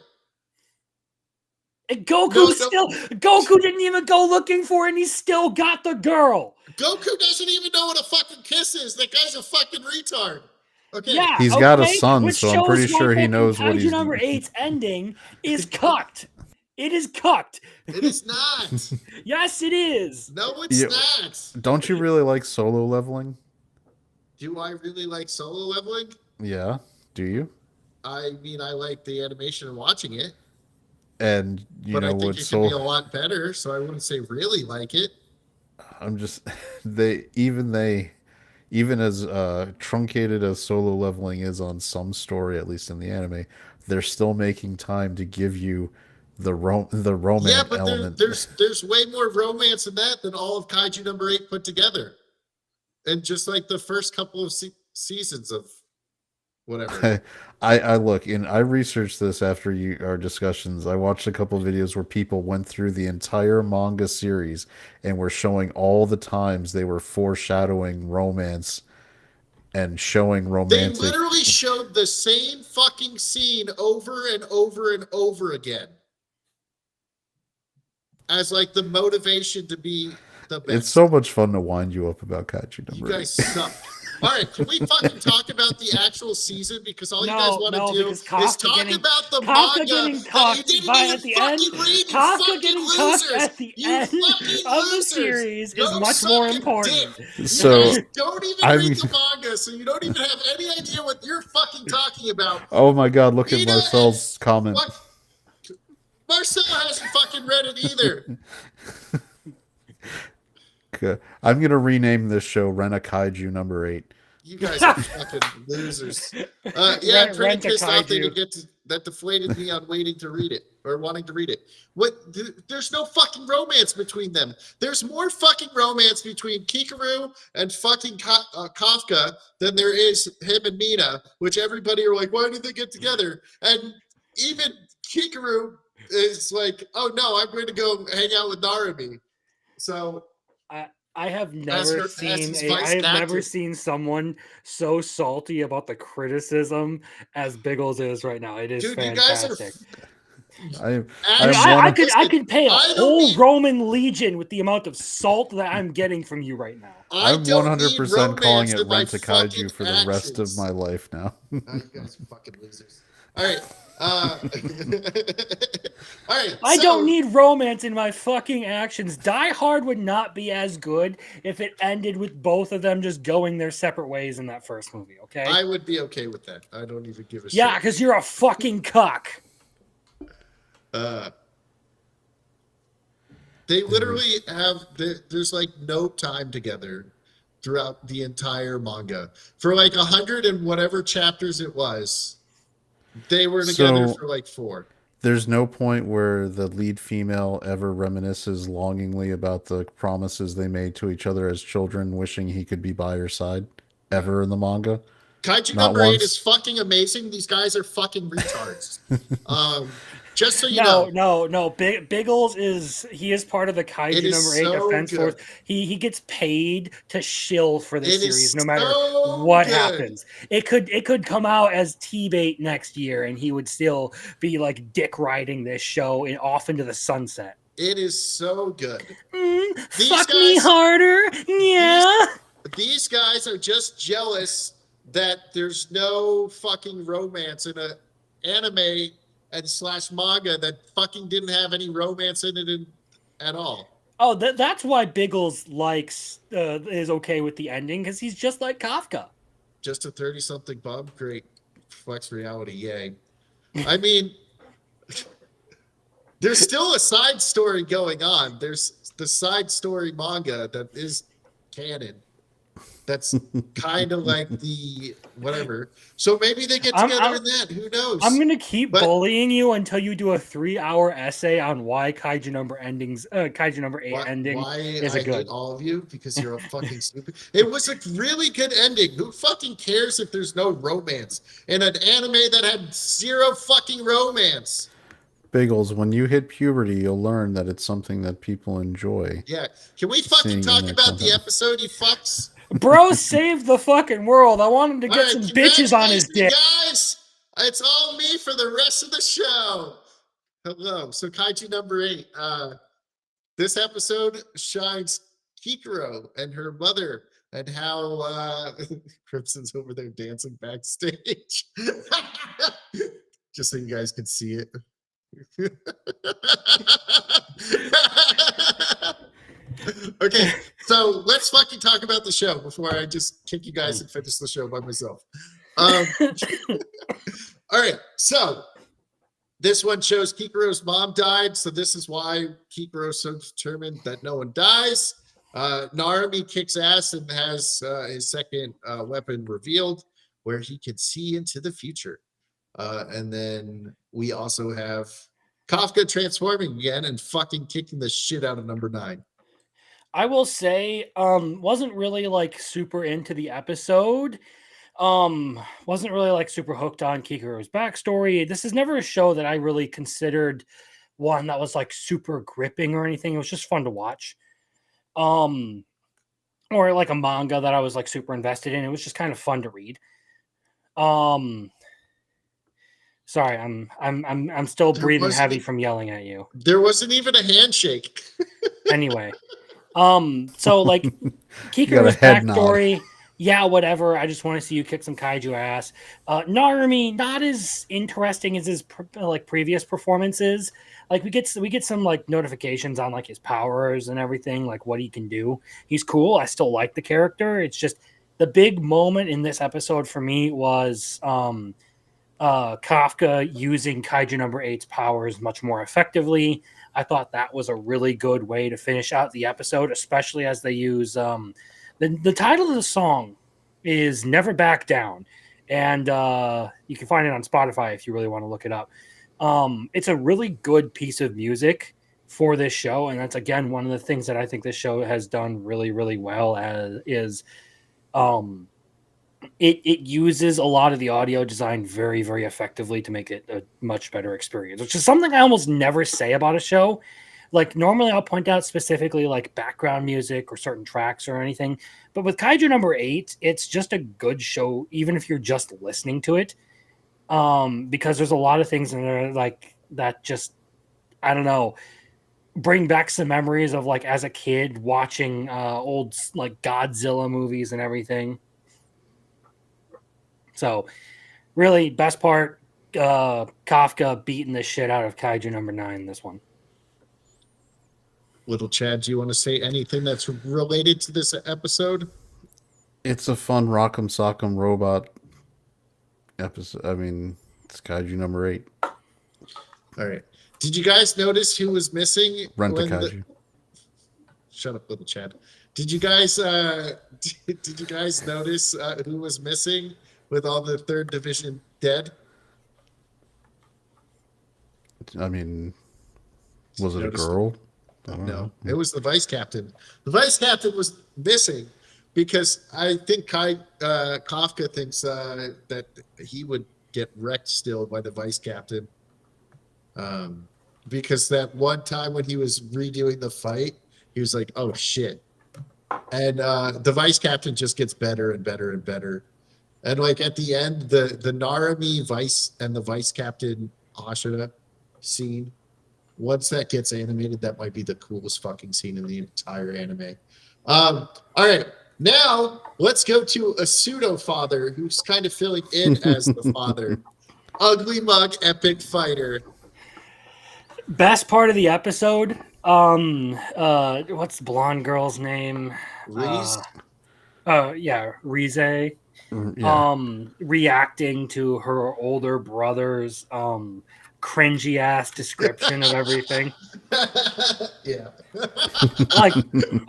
And Goku didn't even go looking for it, and he still got the girl. Goku doesn't even know what a fucking kiss is. That guy's a fucking retard. Okay. Yeah, he's got a son, so I'm pretty sure he knows what he's. Kaiju number 8's ending is cucked. It is cucked. It is not. Yes, it is. No, it's not. Don't you really like Solo Leveling? Do I really like Solo Leveling? Yeah. Do you? I mean, I like the animation and watching it. And but I think it could be a lot better, so I wouldn't say really like it. I'm just even as truncated as Solo Leveling is on some story, at least in the anime, they're still making time to give you the romance element. There's way more romance in that than all of Kaiju number 8 put together, and just like the first couple of seasons of whatever. I researched this after our discussions. I watched a couple of videos where people went through the entire manga series and were showing all the times they were foreshadowing romance and showing romantic. They literally showed the same fucking scene over and over and over again as like the motivation to be the best. It's so much fun to wind you up about Kaiju number 8. You guys suck. All right, can we fucking talk about the actual season? Because all you guys want to do is talk about the manga that you didn't even fucking read, you fucking losers. At the end of the series is much more important. So you guys don't even read the manga, so you don't even have any idea what you're fucking talking about. Oh my god, look at Marcel's comment. Marcel hasn't fucking read it either. I'm going to rename this show Rena Kaiju number 8. You guys are fucking losers. Yeah, I'm pretty pissed off that deflated me on waiting to read it or wanting to read it. There's no fucking romance between them. There's more fucking romance between Kikaru and fucking Kafka than there is him and Mina, which everybody are like, why did they get together? And even Kikaru is like, oh no, I'm going to go hang out with Narumi. So I have never seen someone so salty about the criticism as Biggles is right now. It is fantastic. I Dude, am one. I could pay a I don't whole need- Roman legion with the amount of salt that I'm getting from you right now. I I'm don't need 100% calling romance it in my Rent a fucking Kaiju for the rest of actions. my life now. Oh, you guys are fucking losers. All right. All right. I So, don't need romance in my fucking actions. Die Hard would not be as good if it ended with both of them just going their separate ways in that first movie, okay? I would be okay with that. I don't even give a Yeah, shit. because you're a fucking cuck. They literally have there's like no time together throughout the entire manga. For like 100 and whatever chapters it was, they were together So- for like 4. There's no point where the lead female ever reminisces longingly about the promises they made to each other as children, wishing he could be by her side, ever in the manga. Kaiju Not number 8 once. is fucking amazing. These guys are fucking retards. Just so you know. No. Biggles is part of the It Kaiju is number 8 so defense good. force. He gets paid to shill for this It is series, no matter so what good. happens. It could come out as T-bait next year, and he would still be like dick riding this show and off into the sunset. It is so good. These Fuck me guys- harder, yeah. These guys are just jealous that there's no fucking romance in a anime and / manga that fucking didn't have any romance in it at all. Oh, that's why Biggles is okay with the ending, because he's just like Kafka. Just a 30-something bum? Great. Flex reality, yay. I mean, there's still a side story going on. There's the side story manga that is canon. That's kind of like the whatever. So maybe they get together in that. Who knows? I'm gonna keep But- bullying you until you do a 3-hour essay on why Kaiju number 8 ending Why is I a good. hate all of you because you're a fucking stupid. It was a really good ending. Who fucking cares if there's no romance in an anime that had 0 fucking romance? Biggles, when you hit puberty, you'll learn that it's something that people enjoy. Yeah. Can we fucking Seeing talk in their about the content. episode, you fucks? Bro saved the fucking world. I want him to All get right, some bitches on his dick. congratulations, guys. It's all me for the rest of the show. Hello. So Kaiju number 8. This episode shines Kikuro and her mother and how Crimson's over there dancing backstage. Just so you guys can see it. Okay, so let's fucking talk about the show before I just kick you guys and finish the show by myself. All right, so this one shows Kikuro's mom died, so this is why Kikuro's so determined that no one dies. Narumi kicks ass and has his second weapon revealed, where he can see into the future. And then we also have Kafka transforming again and fucking kicking the shit out of number 9. I will say, wasn't really like super into the episode. Wasn't really like super hooked on Kikuro's backstory. This is never a show that I really considered one that was like super gripping or anything. It was just fun to watch. Or like a manga that I was like super invested in. It was just kind of fun to read. Sorry, I'm still There breathing wasn't heavy e- from yelling at you. There wasn't even a handshake. Anyway, so like got a Kikuro's head nod. backstory, yeah, whatever. I just want to see you kick some kaiju ass. Narumi, not as interesting as his previous performances. Like we get some like notifications on like his powers and everything, like what he can do. He's cool. I still like the character. It's just the big moment in this episode for me was Kafka using Kaiju number 8's powers much more effectively. I thought that was a really good way to finish out the episode, especially as they use the title of the song is Never Back Down. And you can find it on Spotify if you really want to look it up. It's a really good piece of music for this show. And that's, again, one of the things that I think this show has done really, really well it uses a lot of the audio design very, very effectively to make it a much better experience, which is something I almost never say about a show. Like normally I'll point out specifically like background music or certain tracks or anything. But with Kaiju number 8, it's just a good show, even if you're just listening to it. Because there's a lot of things that are like that just, I don't know, bring back some memories of like as a kid watching old like Godzilla movies and everything. So really, best part, Kafka beating the shit out of Kaiju number 9 this one. Little Chad, do you want to say anything that's related to this episode? It's a fun Rock'em Sock'em Robot episode. I mean, it's Kaiju number 8. All right. Did you guys notice who was missing? Rent a Kaiju. Shut up, Little Chad. Did you guys did you guys notice who was missing with all the third division dead? I mean, was it a Noticed girl? No, it was the vice captain. The vice captain was missing because I think Kafka thinks that he would get wrecked still by the vice captain. Because that one time when he was redoing the fight, he was like, "Oh shit!" And the vice captain just gets better and better and better. And like at the end, the Narumi vice and the vice captain Ashura scene, once that gets animated, that might be the coolest fucking scene in the entire anime. All right, now let's go to a pseudo father who's kind of filling in as the father. Ugly Mug Epic Fighter. Best part of the episode, what's the blonde girl's name? Reese. Yeah, Rize. Yeah. Reacting to her older brother's cringy ass description of everything. Yeah. Like,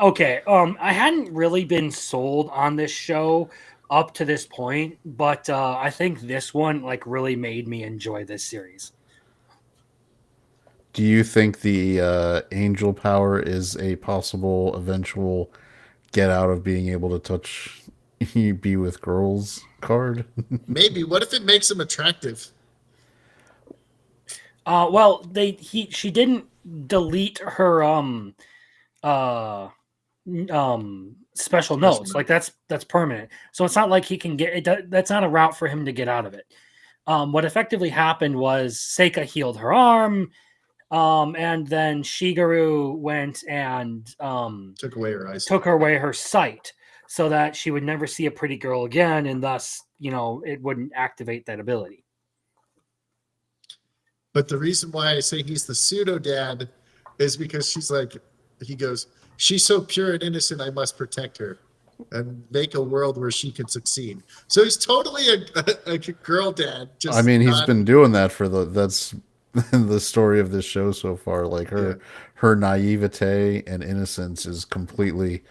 okay, I hadn't really been sold on this show up to this point, but I think this one like really made me enjoy this series. Do you think the angel power is a possible eventual get out of being able to touch, be with girls card? Maybe. What if it makes him attractive? Well, she didn't delete her special notes. Like that's permanent. So it's not like he can get it. That's not a route for him to get out of it. What effectively happened was Seika healed her arm. And then Shigeru went and Took away her eyes. took away her sight so that she would never see a pretty girl again, and thus, it wouldn't activate that ability. But the reason why I say he's the pseudo dad is because he goes, she's so pure and innocent, I must protect her and make a world where she can succeed. So he's totally a girl dad. I mean, he's been doing that that's the story of this show so far. Like her naivete and innocence is completely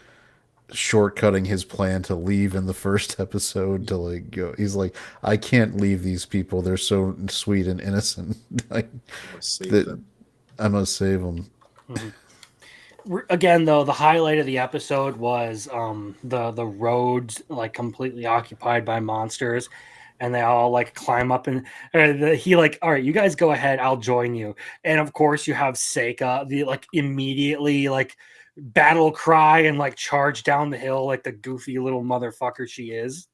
shortcutting his plan to leave in the first episode to like go. He's like, I can't leave these people. They're so sweet and innocent. I must save them. Mm-hmm. Again, though, the highlight of the episode was the roads like completely occupied by monsters. And they all like climb up and he like, all right, you guys go ahead. I'll join you. And of course you have Seika, the like immediately like battle cry and like charge down the hill like the goofy little motherfucker she is.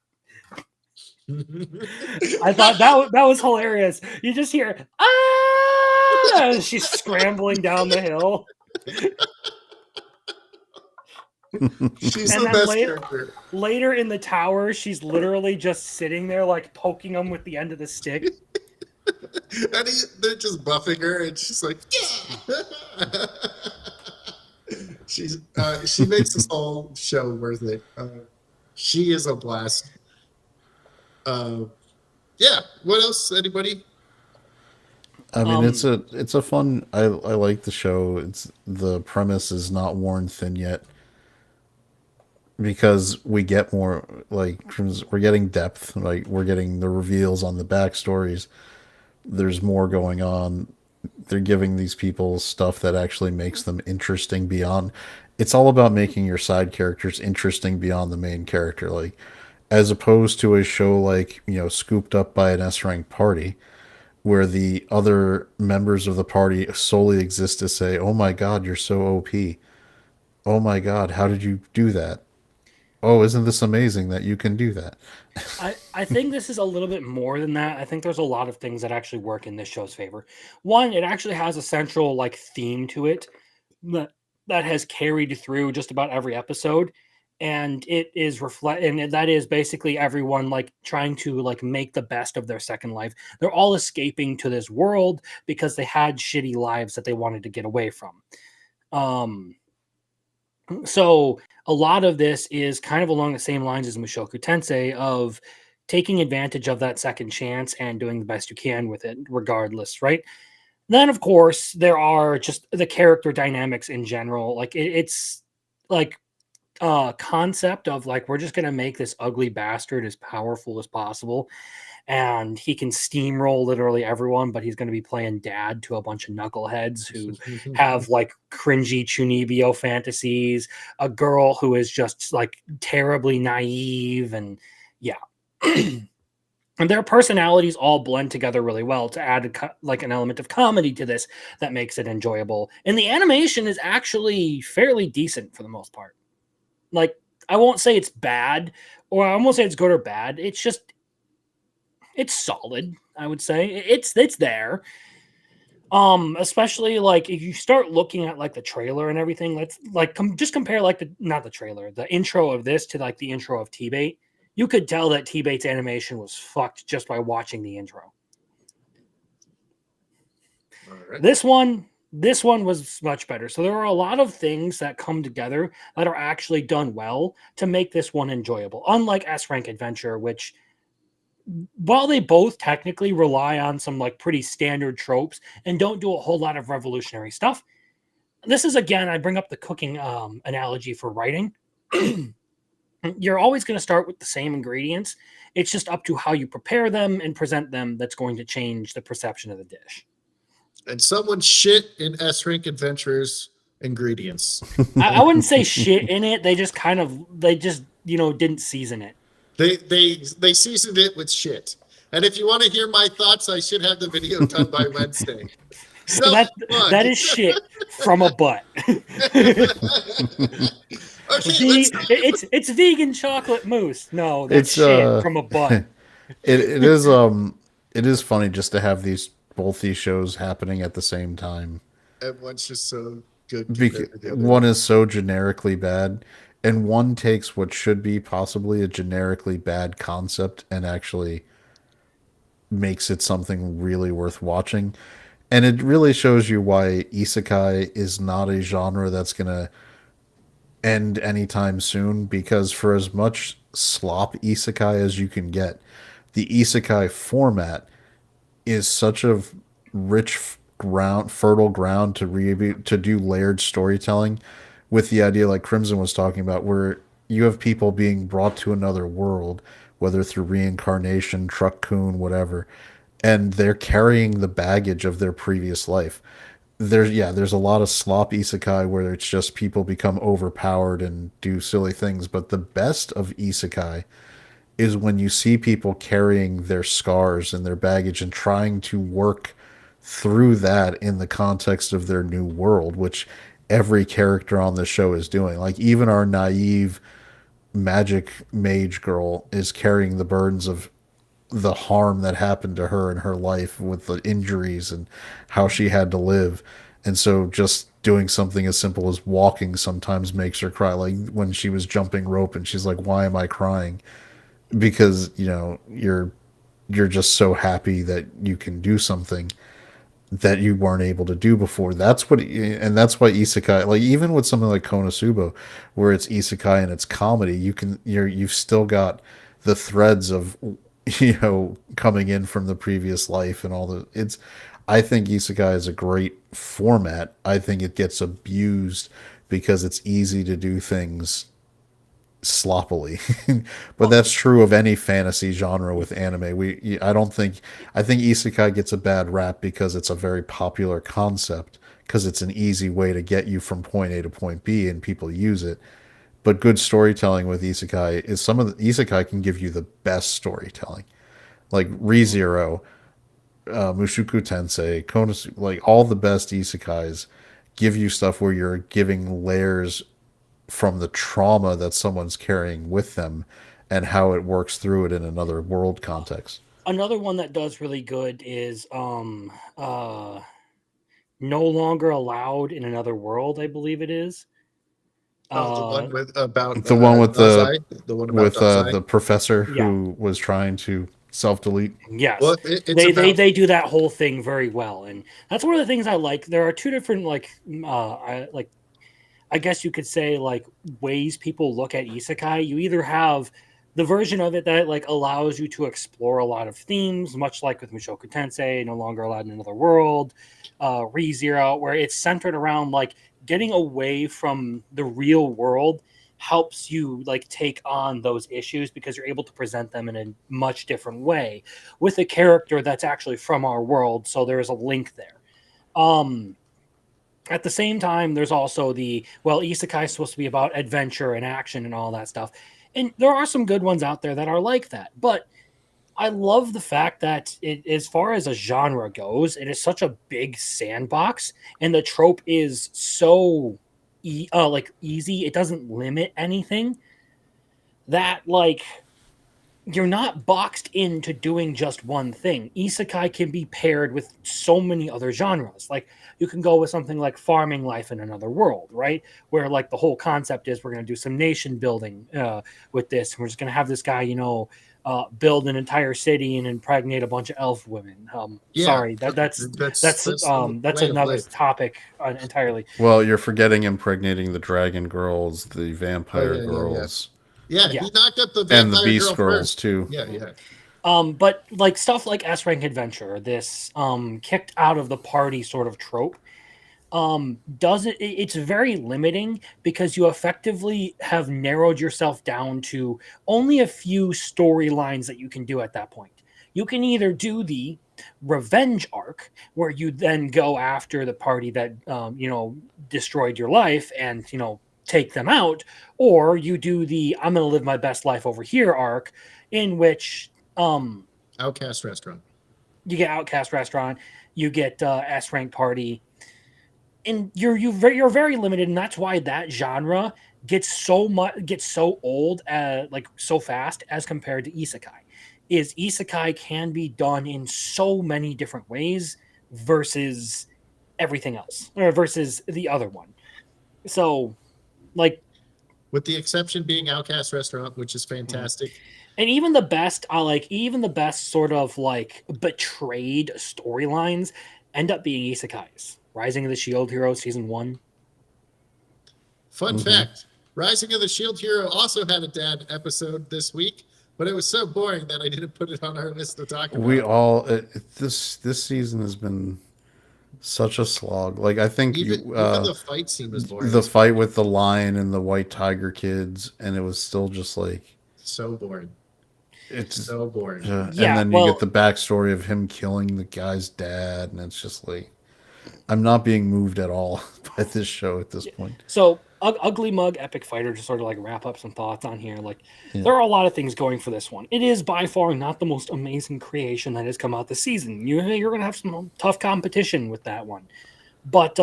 I thought that was hilarious. You just hear and she's scrambling down the hill. She's the best character. Later in the tower, she's literally just sitting there, like poking him with the end of the stick. And they're just buffing her, and she's like, yeah. She makes this whole show worth it. She is a blast. Yeah. What else? Anybody? I mean, it's a fun. I like the show. The premise is not worn thin yet. Because we get more, like, we're getting depth, like, we're getting the reveals on the backstories. There's more going on. They're giving these people stuff that actually makes them interesting beyond. It's all about making your side characters interesting beyond the main character. Like, as opposed to a show like, Scooped Up by an S-Rank Party, where the other members of the party solely exist to say, oh my god, you're so OP. Oh my god, how did you do that? oh, isn't this amazing that you can do that? I think this is a little bit more than that. I think there's a lot of things that actually work in this show's favor. One, it actually has a central like theme to it that that has carried through just about every episode, and it is reflect and that is basically everyone like trying to like make the best of their second life. They're all escaping to this world because they had shitty lives that they wanted to get away from. Um so a lot of this is kind of along the same lines as Mushoku Tensei of taking advantage of that second chance and doing the best you can with it regardless, right? Then of course there are just the character dynamics in general. Like it's like concept of like we're just going to make this ugly bastard as powerful as possible, and he can steamroll literally everyone, but he's going to be playing dad to a bunch of knuckleheads who have like cringy Chunibyo fantasies, a girl who is just like terribly naive, and yeah. And their personalities all blend together really well to add like an element of comedy to this that makes it enjoyable. And the animation is actually fairly decent for the most part. Like, I won't say it's bad, or I won't say it's good or bad. It's just it's solid. I would say it's there. Especially like if you start looking at like the trailer and everything, let's like just compare like the not the trailer, the intro of this to like the intro of T-Bait. You could tell that T-Bait's animation was fucked just by watching the intro. All right. This one was much better. So there are a lot of things that come together that are actually done well to make this one enjoyable. Unlike S Rank Adventure, which while they both technically rely on some like pretty standard tropes and don't do a whole lot of revolutionary stuff, this is again, I bring up the cooking analogy for writing. You're always going to start with the same ingredients. It's just up to how you prepare them and present them that's going to change the perception of the dish. And someone shit in S Rank Adventures ingredients. I wouldn't say shit in it. They just didn't season it. They seasoned it with shit. And if you want to hear my thoughts, I should have the video done by Wednesday. So That is shit from a butt. Okay, It's vegan chocolate mousse. No, that's shit from a butt. It is funny just to have both these shows happening at the same time. and one's just so good. One is so generically bad, and one takes what should be possibly a generically bad concept and actually makes it something really worth watching. And it really shows you why isekai is not a genre that's going to end anytime soon, because for as much slop isekai as you can get, the isekai format is such a rich fertile ground to do layered storytelling with the idea like Crimson was talking about, where you have people being brought to another world, whether through reincarnation, truck coon, whatever, and they're carrying the baggage of their previous life. There's a lot of slop isekai where it's just people become overpowered and do silly things, but the best of isekai is when you see people carrying their scars and their baggage and trying to work through that in the context of their new world, which every character on the show is doing. Like even our naive magic mage girl is carrying the burdens of the harm that happened to her in her life with the injuries and how she had to live. And so just doing something as simple as walking sometimes makes her cry. Like when she was jumping rope and she's like, why am I crying? Because, you're just so happy that you can do something that you weren't able to do before. And that's why isekai, like even with something like Konosuba, where it's isekai and it's comedy, you've still got the threads of coming in from the previous life and all I think isekai is a great format. I think it gets abused because it's easy to do things sloppily. But that's true of any fantasy genre with anime. I think isekai gets a bad rap because it's a very popular concept, because it's an easy way to get you from point A to point B and people use it. But good storytelling with isekai is some of the isekai can give you the best storytelling. Like ReZero, Mushoku Tensei, Konosuba, like all the best isekais give you stuff where you're giving layers from the trauma that someone's carrying with them and how it works through it in another world context. Another one that does really good is No Longer Allowed in Another World, I believe it is. Oh, the one with about The one with Dazai, the one about Dazai. the professor Yeah. who was trying to self delete. Yes. Well, it's they, about they do that whole thing very well, and that's one of the things I like. There are two different I guess you could say like ways people look at isekai. You either have the version of it that like allows you to explore a lot of themes, much like with Mushoku Tensei, No Longer Allowed in Another World, ReZero, where it's centered around like getting away from the real world helps you like take on those issues because you're able to present them in a much different way with a character that's actually from our world, so there's a link there. At the same time, there's also isekai is supposed to be about adventure and action and all that stuff. And there are some good ones out there that are like that. But I love the fact that as far as a genre goes, it is such a big sandbox, and the trope is so easy. It doesn't limit anything that like you're not boxed into doing just one thing. Isekai can be paired with so many other genres. Like you can go with something like farming life in another world, right? Where like the whole concept is we're going to do some nation building with this. And we're just going to have this guy, build an entire city and impregnate a bunch of elf women. yeah. Sorry, that's the that's way of another life. topic entirely. Well, you're forgetting impregnating the dragon girls, the Oh vampire yeah, yeah, yeah. girls, Yeah, Yeah. he knocked up the and the vampire beast girl girls first. too. Yeah, yeah. But like stuff like S rank adventure, this kicked out of the party sort of trope, doesn't it's very limiting because you effectively have narrowed yourself down to only a few storylines that you can do at that point. You can either do the revenge arc where you then go after the party that destroyed your life and take them out, or you do the I'm going to live my best life over here arc in which Outcast restaurant. you get Outcast Restaurant, you get S rank Party, and you're very limited, and that's why that genre gets so old, like so fast as compared to isekai. Is isekai can be done in so many different ways versus everything else, or versus the other one. So, like, With the exception being Outcast Restaurant, which is fantastic. and even the best sort of like betrayed storylines end up being isekais. Rising of the Shield Hero season 1. Fun Mm-hmm. fact: Rising of the Shield Hero also had a dad episode this week, but it was so boring that I didn't put it on our list to talk about. We all this season has been such a slog. Like I think Even the fight scene was boring. the fight with the lion and the white tiger kids, and it was still just like So boring. it's So boring. and Yeah, then you well- get the backstory of him killing the guy's dad, and it's just like I'm not being moved at all by this show at this point. So, Ugly Mug Epic Fighter, to sort of like wrap up some thoughts on here. Like, Yeah. there are a lot of things going for this one. It is by far not the most amazing creation that has come out this season. You're going to have some tough competition with that one, but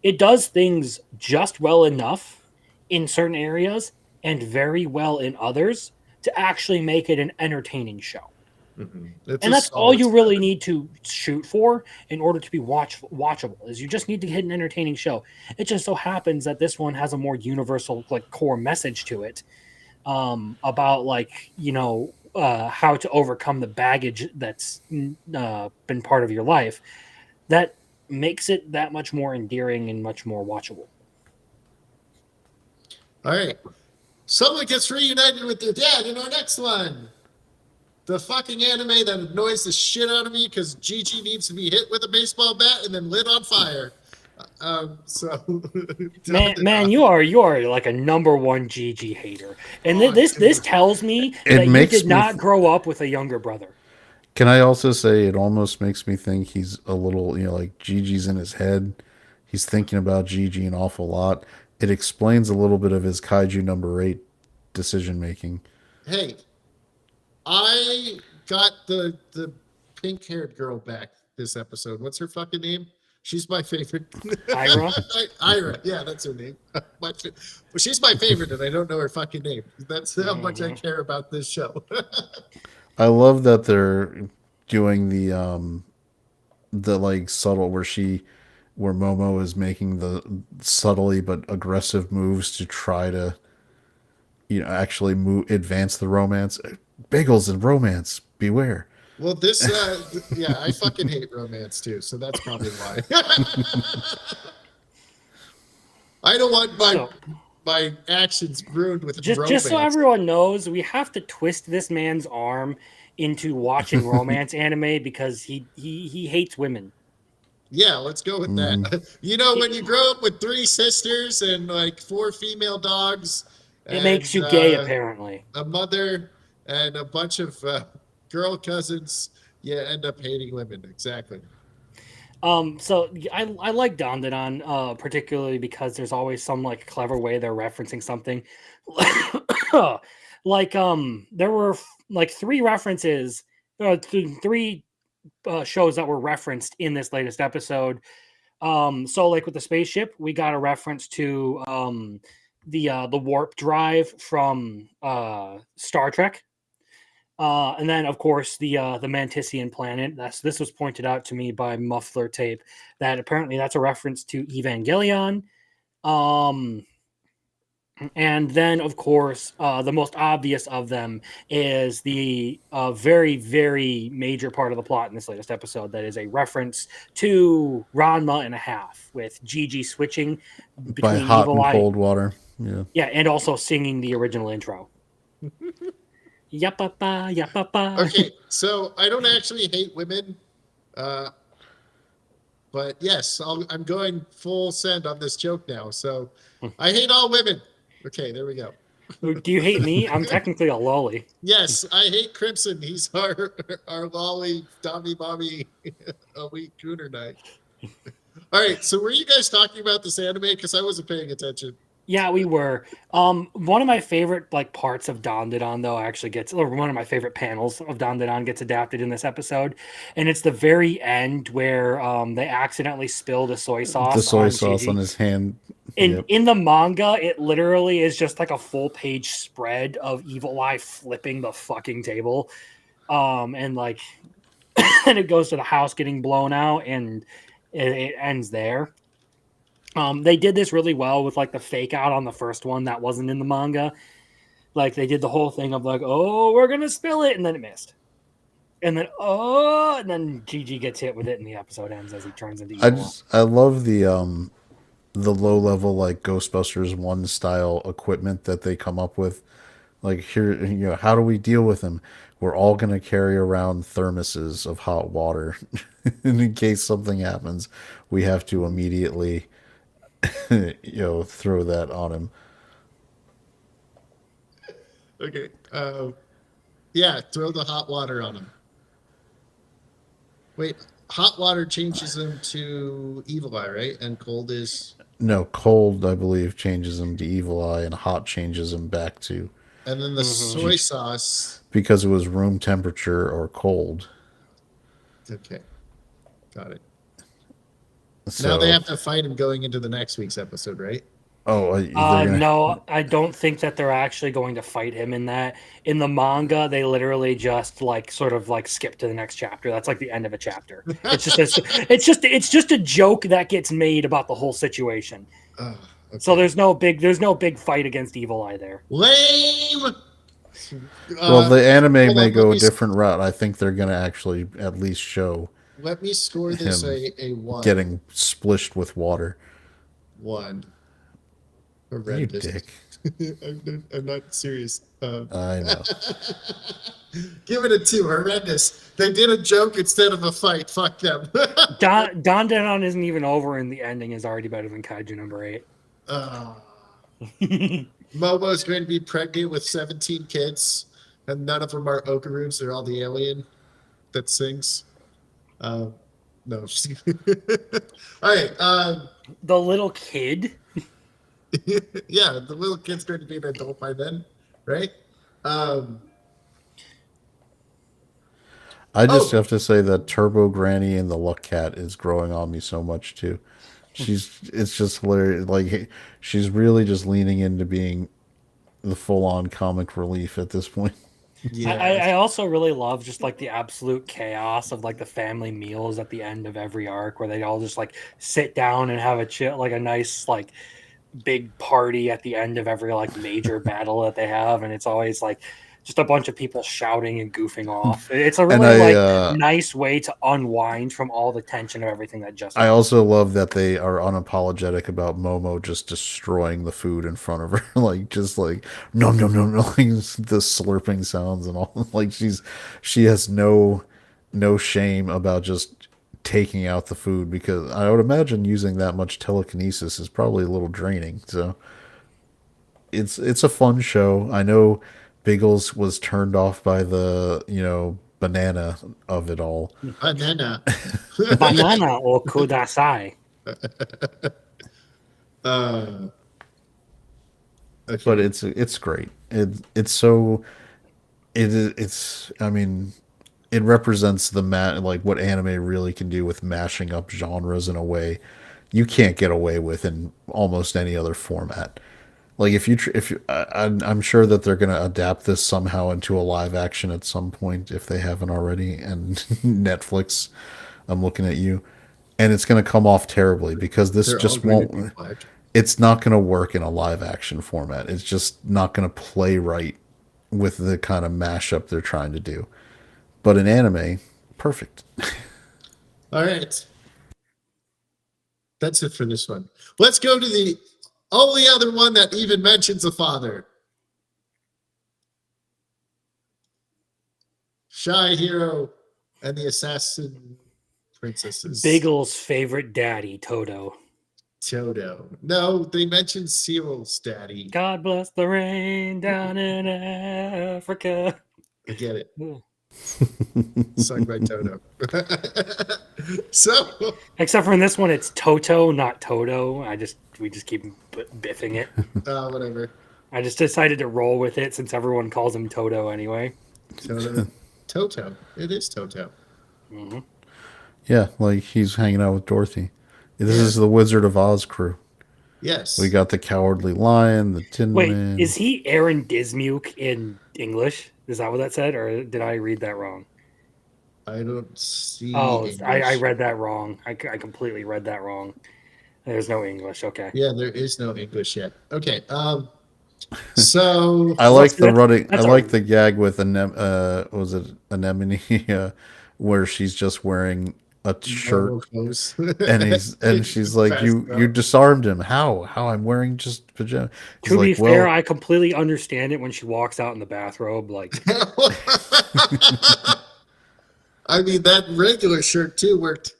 it does things just well enough in certain areas and very well in others to actually make it an entertaining show. Mm-hmm. And that's all you really need to shoot for in order to be watchable, is you just need to hit an entertaining show. It just so happens that this one has a more universal like core message to it, about like how to overcome the baggage that's been part of your life, that makes it that much more endearing and much more watchable. All right. Someone gets reunited with their dad in our next one. The fucking anime that annoys the shit out of me because Gigi needs to be hit with a baseball bat and then lit on fire. Man, you are like a number one GG hater, and this tells me It that you makes did me not grow up with a younger brother. Can I also say it almost makes me think he's a little, like Gigi's in his head. He's thinking about Gigi an awful lot. It explains a little bit of his Kaiju number 8 decision making. Hey, I got the pink haired girl back this episode. What's her fucking name? She's my favorite. Ira? Ira, yeah, that's her name. Well, she's my favorite, and I don't know her fucking name. That's how much I care about this show. I love that they're doing the like subtle where Momo is making the subtly but aggressive moves to try to actually advance the romance. Bagels and romance, beware. Well, this, yeah, I fucking hate romance too, so that's probably why. I don't want my actions ruined with romance. Just so everyone knows, we have to twist this man's arm into watching romance anime because he hates women. Yeah, let's go with that. When you grow up with 3 sisters and like 4 female dogs, It makes you gay, apparently. a mother and a bunch of girl cousins, you end up hating women. Exactly. So I like Dandadan, particularly because there's always some like clever way they're referencing something. Like there were like 3 references, 3 shows that were referenced in this latest episode. So like with the spaceship, we got a reference to the warp drive from Star Trek. And then, of course, the Mantisian planet. This was pointed out to me by Muffler Tape that apparently that's a reference to Evangelion. And then, of course, the most obvious of them is the very, very major part of the plot in this latest episode that is a reference to Ranma and a half, with Gigi switching By between hot Evil and Eye. cold water. Yeah. Yeah, and also singing the original intro. Yapapa, yapapa. Okay, so I don't actually hate women, but yes, I'm going full send on this joke now. So I hate all women. Okay, there we go. Do you hate me? I'm technically a lolly. Yes, I hate Crimson. He's our lolly, Tommy Mommy, a week Cooner night. All right, so were you guys talking about this anime? Because I wasn't paying attention. Yeah, we were. One of my favorite like parts of Dandadan though actually or one of my favorite panels of Dandadan gets adapted in this episode, and it's the very end where they accidentally spill the soy sauce. The soy on sauce Gigi. on his hand. In the manga, it literally is just like a full page spread of Evil Eye flipping the fucking table, and like, and it goes to the house getting blown out, and it ends there. They did this really well with like the fake out on the first one that wasn't in the manga. Like they did the whole thing of like, oh, we're gonna spill it, and then it missed, and then Gigi gets hit with it, and the episode ends as he turns into evil. I love the low level like Ghostbusters 1 style equipment that they come up with. Like here, how do we deal with them? We're all gonna carry around thermoses of hot water, and in case something happens, we have to immediately, throw that on him. Okay. Yeah, throw the hot water on him. Wait, hot water changes him to Evil Eye, right? And cold is. No, cold, I believe, changes him to Evil Eye, and hot changes him back to. And then the soy sauce. Because it was room temperature or cold. Okay. Got it. So, now they have to fight him going into the next week's episode, right? Oh, No, I don't think that they're actually going to fight him in that. In the manga, they literally just like sort of like skip to the next chapter. That's like the end of a chapter. It's just a joke that gets made about the whole situation. Okay. So there's no big fight against Evil Eye there. Lame. Well, the anime may go a me different route. I think they're going to actually at least show Let me score this him a 1. getting splished with water. 1. You Horrendous. dick. I'm not serious. I know. Give it a 2. Horrendous. They did a joke instead of a fight. Fuck them. Dandadan isn't even over, and the ending is already better than Kaiju number 8. Momo's going to be pregnant with 17 kids, and none of them are Okaruns. They're all the alien that sings. No. All right. The little kid. Yeah, the little kid's going to be an adult by then, right? I just Oh, have to say that Turbo Granny and the Luck Cat is growing on me so much too. It's just hilarious. Like she's really just leaning into being the full on comic relief at this point. yes. I also really love just like the absolute chaos of like the family meals at the end of every arc where they all just like sit down and have a chill, like a nice like big party at the end of every like major battle that they have, and it's always like just a bunch of people shouting and goofing off. It's a And really like nice way to unwind from all the tension of everything that just I happened. also love that they are unapologetic about Momo just destroying the food in front of her, like just like no no no no, like the slurping sounds and all. Like she has no shame about just taking out the food because I would imagine using that much telekinesis is probably a little draining. So it's a fun show. I know Biggles was turned off by the banana of it all, Banana. Banana or kudasai. uh, but okay. it's great. It's so it's I mean it represents like what anime really can do with mashing up genres in a way you can't get away with in almost any other format. Like if you, I'm sure that they're gonna adapt this somehow into a live action at some point if they haven't already. And Netflix, I'm looking at you, and it's gonna come off terribly because this They're all just going to be won't. black. It's not gonna work in a live action format. It's just not gonna play right with the kind of mashup they're trying to do. But in anime, perfect. All right. That's it for this one. Let's go to the only other one that even mentions a father. Shy Hero and the Assassin Princesses. Biggles' favorite daddy, Toto. Toto. No, they mentioned Cyril's daddy. God bless the rain down in Africa. I get it. Sung by Toto. So, Except for in this one, it's Toto, not Toto. We just keep biffing it. whatever. I just decided to roll with it since everyone calls him Toto anyway. Toto. Toto. It is Toto. Mm-hmm. Yeah, like he's hanging out with Dorothy. This Yeah. is the Wizard of Oz crew. Yes. We got the Cowardly Lion, the Tin Wait, Man. is he Aaron Dismuke in English? Is that what that said, or did I read that wrong? I don't see. Oh, I English. read that wrong. I completely read that wrong. There's no English. Okay. Yeah, there is no English yet. Okay. So I like the that's- running. I that's like a- the gag with was it Anemone, where she's just wearing a shirt, normal clothes. and she's like, Fast "You enough. disarmed him. How? How I'm wearing just pajamas?" He's To be like, fair, "Well, I completely understand it when she walks out in the bathrobe. Like, I mean, that regular shirt too worked.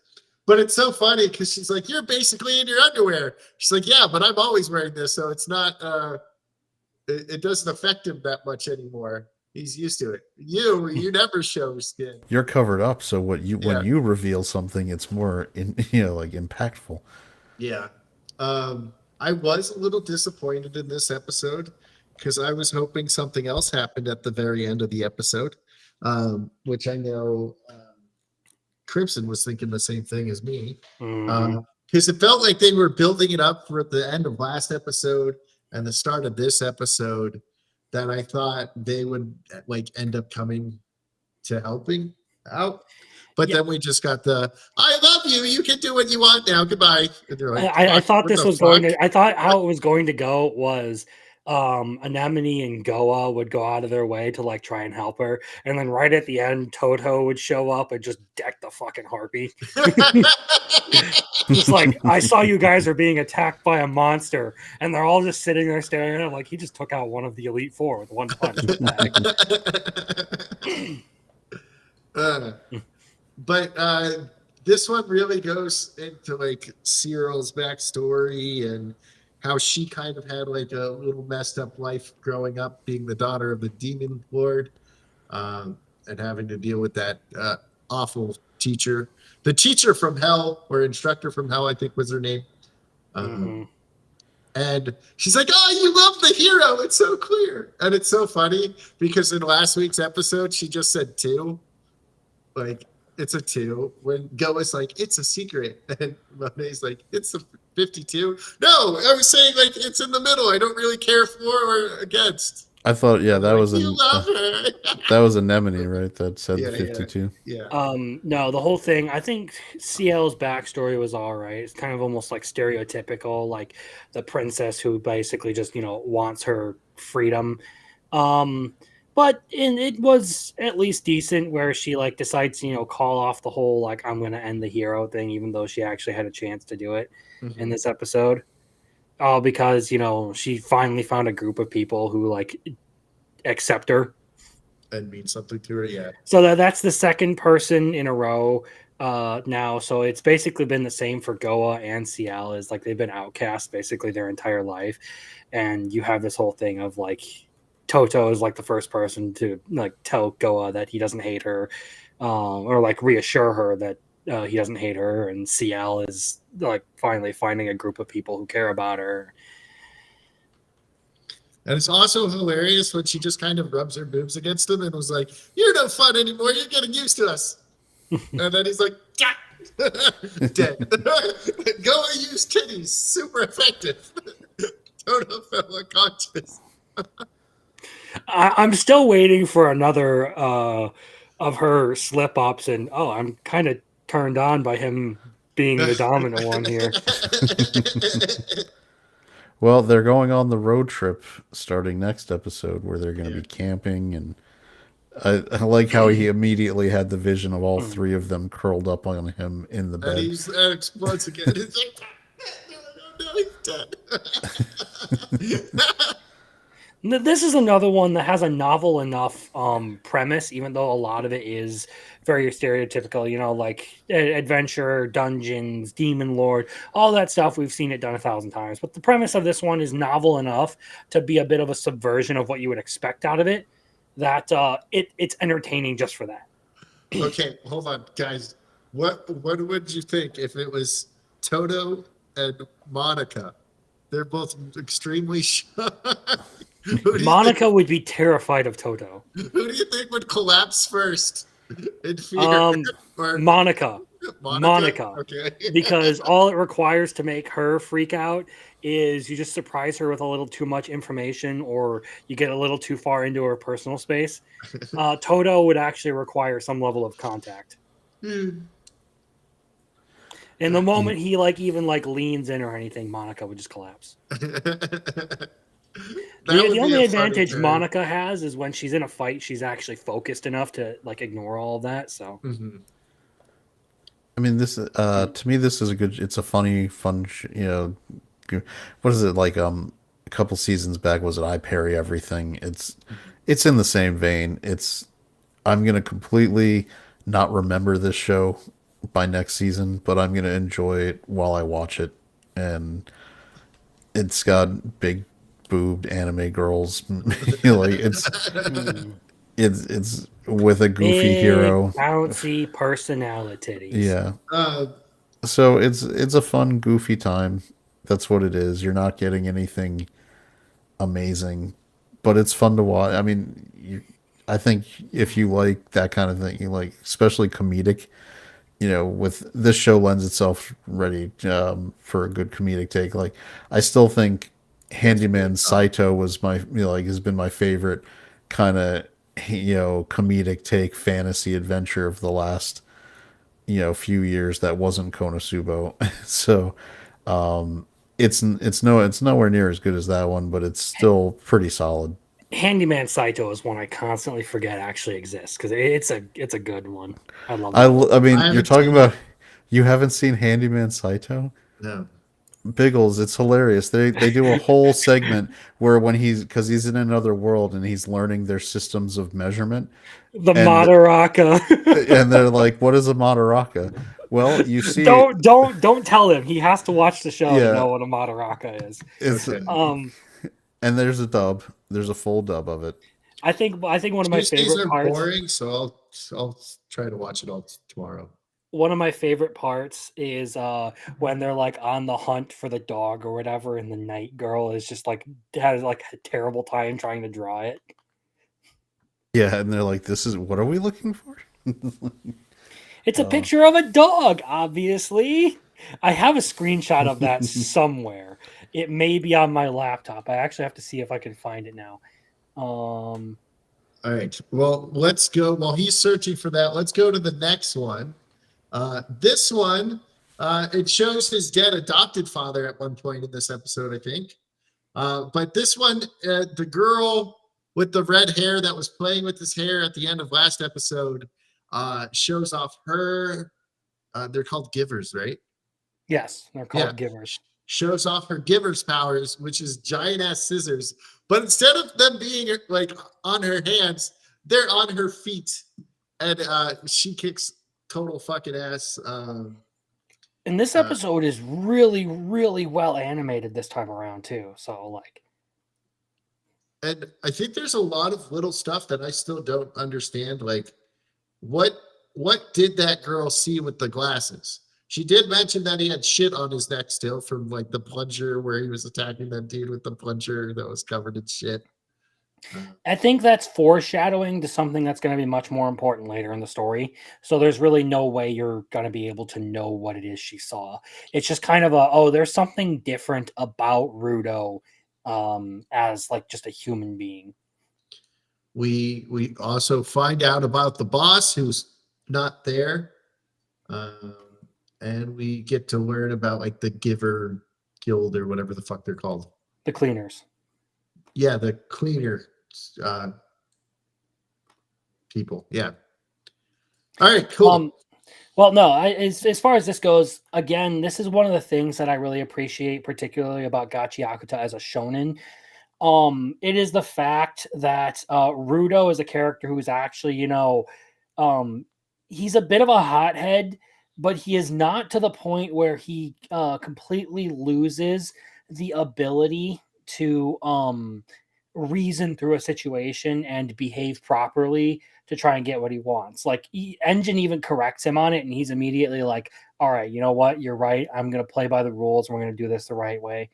But it's so funny because she's like, "You're basically in your underwear." She's like, "Yeah, but I'm always wearing this, so it's not. It doesn't affect him that much anymore. He's used to it. You never show skin." you're covered up. So Yeah. when you reveal something, it's more like impactful." Yeah. I was a little disappointed in this episode because I was hoping something else happened at the very end of the episode, which I know Crimson was thinking the same thing as me. mhm. Because it felt like they were building it up for the end of last episode and the start of this episode that I thought they would like end up coming to helping out. But Yeah. then we just got the "I love you. You can do what you want now. Goodbye." And they're like, I "Fuck, thought what this the was going fuck?" to. I thought how it was going to go was Anemone and Goa would go out of their way to like try and help her, and then right at the end, Toto would show up and just deck the fucking harpy. Just like, I saw you guys are being attacked by a monster, and they're all just sitting there staring at him like he just took out one of the Elite Four with one punch. But this one really goes into like Cyril's backstory and how she kind of had like a little messed up life growing up, being the daughter of the demon lord, and having to deal with that awful teacher, the teacher from hell or instructor from hell, I think was her name. Mhm. And she's like, "Oh, you love the hero. It's so clear." And it's so funny because in last week's episode, she just said two. like it's a 2. When Go is like, it's a secret, and Monet's like, it's a 52. No, I was saying like it's in the middle. I don't really care for or against. I thought, yeah, I'm that like, was you love her. that was Anemone, right? That said Yeah, the 52. yeah. No, the whole thing. I think CL's backstory was all right. It's kind of almost like stereotypical, like the princess who basically just wants her freedom. Um, it was at least decent where she like decides to call off the whole like I'm gonna end the hero thing, even though she actually had a chance to do it in Mhm. this episode. All because she finally found a group of people who like accept her. And mean something to her. Yeah. So that's the second person in a row now. So it's basically been the same for Goa and CL. Is like they've been outcast basically their entire life, and you have this whole thing of like Toto is like the first person to like tell Goa that he doesn't hate her, or like reassure her that he doesn't hate her, and CL is like finally finding a group of people who care about her. And it's also hilarious when she just kind of rubs her boobs against him and was like, "You're no fun anymore. You're getting used to us." And then he's like, "Yeah." Dead. Go and use titties. Super effective. Toto fell unconscious. I'm still waiting for another of her slip ups, and I'm kind of turned on by him being the dominant one here. Well, they're going on the road trip starting next episode where they're going to Yeah. be camping. And I like how he immediately had the vision of all three of them curled up on him in the And bed. he's explodes again. He's like, no, he's dead. This is another one that has a novel enough premise, even though a lot of it is very stereotypical, like adventure, dungeons, demon lord, all that stuff. We've seen it done 1,000 times. But the premise of this one is novel enough to be a bit of a subversion of what you would expect out of it, that it's entertaining just for that. Okay, hold on, guys. What would you think if it was Toto and Monica? They're both extremely shy. Monica would be terrified of Toto. Who do you think would collapse first in fear? Um, Or Monica. Monica. Okay. Because all it requires to make her freak out is you just surprise her with a little too much information, or you get a little too far into her personal space. Toto would actually require some level of contact. And the moment he even leans in or anything, Monica would just collapse. The only advantage Monica has is when she's in a fight, she's actually focused enough to ignore all of that. So. Mm-hmm. I mean, this to me, this is a good. It's a funny, fun. What is it like? A couple seasons back, was it I Parry Everything? It's in the same vein. I'm gonna completely not remember this show by next season, but I'm gonna enjoy it while I watch it, and it's got big boobed anime girls. It's with a goofy Big, hero, bouncy personalities. yeah. So it's a fun, goofy time. That's what it is. You're not getting anything amazing, but it's fun to watch. I mean, I think if you like that kind of thing, you like especially comedic. With this show lends itself ready for a good comedic take. Like, I still think Handyman Saito was has been my favorite kind of comedic take fantasy adventure of the last few years that wasn't Konosuba. So it's nowhere near as good as that one, but it's still pretty solid. Handyman Saito is one I constantly forget actually exists because it's a good one. I love I, it. I mean, I you're haven't talking seen about you haven't seen Handyman Saito? No. Biggles, it's hilarious. They do a whole segment where because he's in another world and he's learning their systems of measurement, The and Madaraka. and they're like, "What is a Madaraka?" Well, you see, Don't tell him. He has to watch the show to Yeah. know what a Madaraka is. it's Okay. and there's a dub. There's a full dub of it. I think one of my Tuesdays favorite are parts. boring, so I'll try to watch it all tomorrow. One of my favorite parts is when they're on the hunt for the dog or whatever, and the night girl is just has a terrible time trying to draw it. Yeah, and they're like, "This is what are we looking for?" It's a picture of a dog, obviously. I have a screenshot of that somewhere. It may be on my laptop. I actually have to see if I can find it now. All right. Well, let's go. While he's searching for that, let's go to the next one. This one, it shows his dead adopted father at one point in this episode, I think. But this one, the girl with the red hair that was playing with his hair at the end of last episode, shows off her. They're called givers, right? Yes, they're Yeah. called givers. Shows off her giver's powers, which is giant ass scissors. But instead of them being like on her hands, they're on her feet, and she kicks total fucking ass. And this episode is really, really well animated this time around too. So like, And I think there's a lot of little stuff that I still don't understand. Like, what did that girl see with the glasses? She did mention that he had shit on his neck still from like the plunger where he was attacking that dude with the plunger that was covered in shit. I think that's foreshadowing to something that's going to be much more important later in the story. So there's really no way you're going to be able to know what it is she saw. It's just kind of there's something different about Rudo as like just a human being. We also find out about the boss who's not there, and we get to learn about like the Giver Guild or whatever the fuck they're called. The cleaners. Yeah, the cleaner people. Yeah. All right, cool. Well, no, as far as this goes, again, this is one of the things that I really appreciate, particularly about Gachi Akuta as a shonen. It is the fact that Rudo is a character who's actually, he's a bit of a hothead, but he is not to the point where he completely loses the ability to reason through a situation and behave properly to try and get what he wants. Like Engine even corrects him on it, and he's immediately like, all right, you know what? You're right. I'm going to play by the rules. We're going to do this the right way.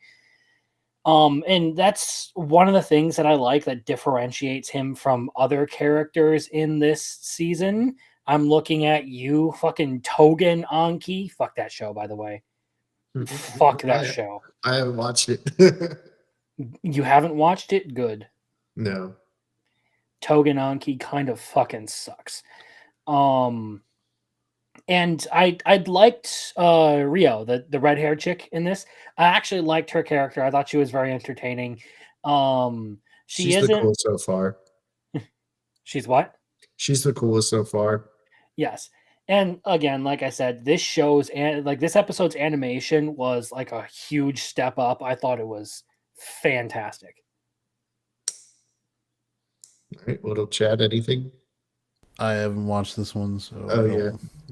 And that's one of the things that I like that differentiates him from other characters in this season. I'm looking at you, fucking Togen Anki. Fuck that show, by the way. Fuck that show. I haven't watched it. You haven't watched it? Good. No. Togen Anki kind of fucking sucks. And I liked Rio, the red haired chick in this. I actually liked her character. I thought she was very entertaining. She's the coolest so far. She's what? She's the coolest so far. Yes. And again, like I said, this episode's animation was like a huge step up. I thought it was fantastic. All right, little Chad, anything? I haven't watched this one, so